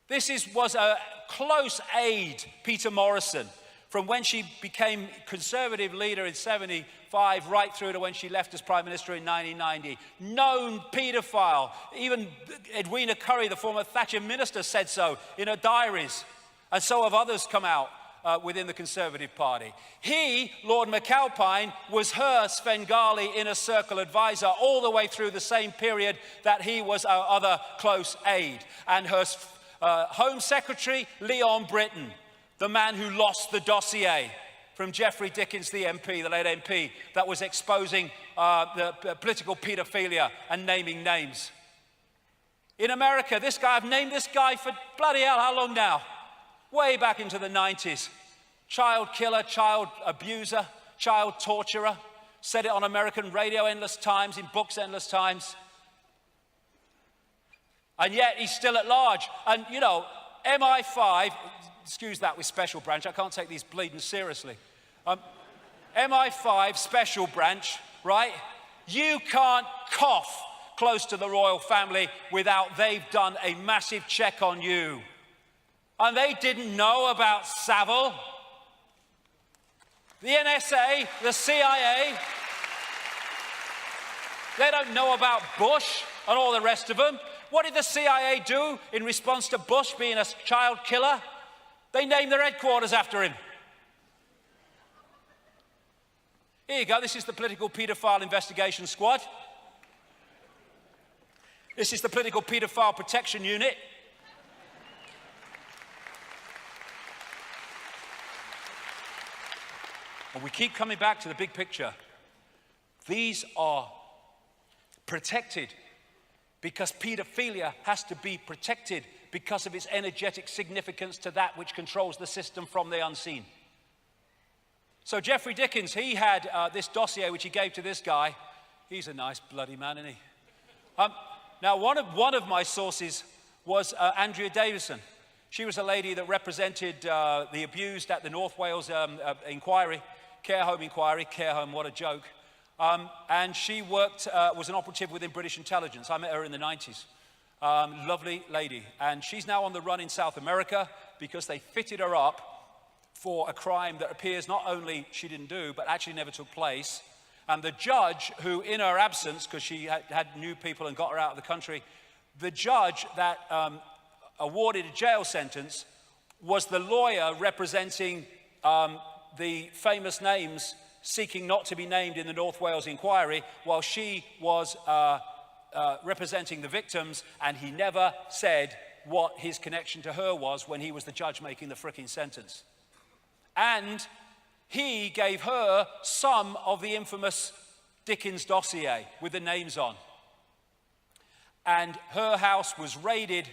This was a close aide, Peter Morrison, from when she became Conservative leader in 75 right through to when she left as Prime Minister in 1990. Known paedophile. Even Edwina Currie, the former Thatcher minister, said so in her diaries. And so have others come out within the Conservative Party. He, Lord McAlpine, was her Svengali inner circle advisor all the way through the same period that he was our other close aide. And her Home Secretary, Leon Britton, the man who lost the dossier from Geoffrey Dickens, the MP, the late MP, that was exposing the political paedophilia and naming names. In America, this guy, I've named this guy for bloody hell, how long now? Way back into the 90s. Child killer, child abuser, child torturer. Said it on American radio endless times, in books endless times. And yet he's still at large. And, you know, MI5, excuse that with Special Branch, I can't take these bleeding seriously. MI5, Special Branch, right? You can't cough close to the royal family without they've done a massive check on you. And they didn't know about Savile. The NSA, the CIA, they don't know about Bush and all the rest of them. What did the CIA do in response to Bush being a child killer? They named their headquarters after him. Here you go, this is the Political Paedophile Investigation Squad. This is the Political Paedophile Protection Unit. And we keep coming back to the big picture. These are protected because paedophilia has to be protected because of its energetic significance to that which controls the system from the unseen. So Geoffrey Dickens, he had this dossier which he gave to this guy. He's a nice bloody man, isn't he? Now, one of my sources was Andrea Davison. She was a lady that represented the abused at the North Wales inquiry, care home, what a joke. And she worked, was an operative within British intelligence. I met her in the 90s. Lovely lady. And she's now on the run in South America because they fitted her up for a crime that appears not only she didn't do, but actually never took place. And the judge who, in her absence, because she had new people and got her out of the country, the judge that awarded a jail sentence was the lawyer representing the famous names seeking not to be named in the North Wales inquiry, while she was representing the victims, and he never said what his connection to her was when he was the judge making the fricking sentence. And he gave her some of the infamous Dickens dossier with the names on. And her house was raided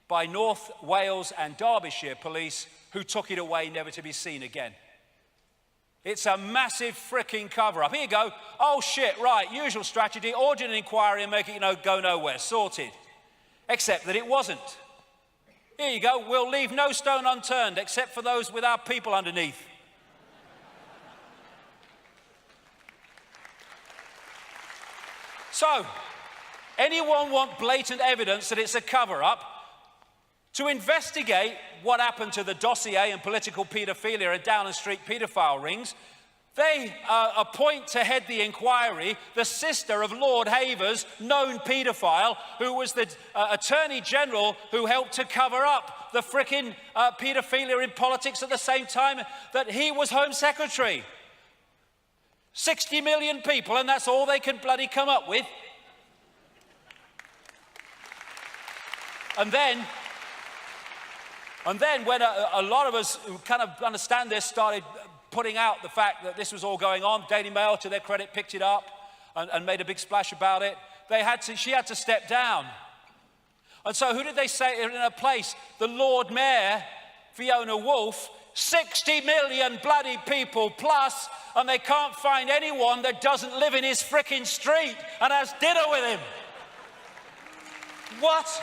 by North Wales and Derbyshire police, who took it away never to be seen again. It's a massive fricking cover-up. Here you go. Oh shit, right, usual strategy, order an inquiry and make it, go nowhere, sorted. Except that it wasn't. Here you go, we'll leave no stone unturned except for those with our people underneath. So, anyone want blatant evidence that it's a cover-up? To investigate what happened to the dossier and political paedophilia and Downing Street paedophile rings, they appoint to head the inquiry the sister of Lord Havers, known paedophile, who was the Attorney General who helped to cover up the frickin' paedophilia in politics at the same time that he was Home Secretary. 60 million people, and that's all they can bloody come up with. And then when a lot of us who kind of understand this started putting out the fact that this was all going on, Daily Mail, to their credit, picked it up and made a big splash about it. She had to step down. And so who did they say in her place? The Lord Mayor, Fiona Woolf, 60 million bloody people plus, and they can't find anyone that doesn't live in his frickin' street and has dinner with him. What?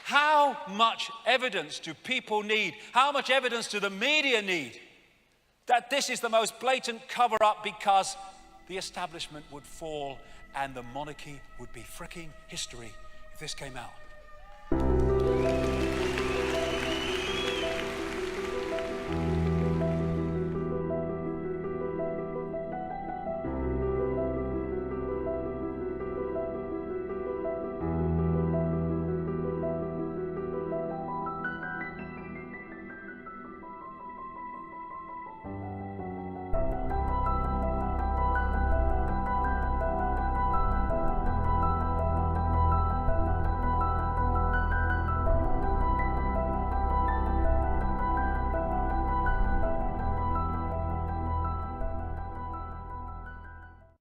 How much evidence do people need? How much evidence do the media need that this is the most blatant cover-up, because the establishment would fall and the monarchy would be fricking history if this came out?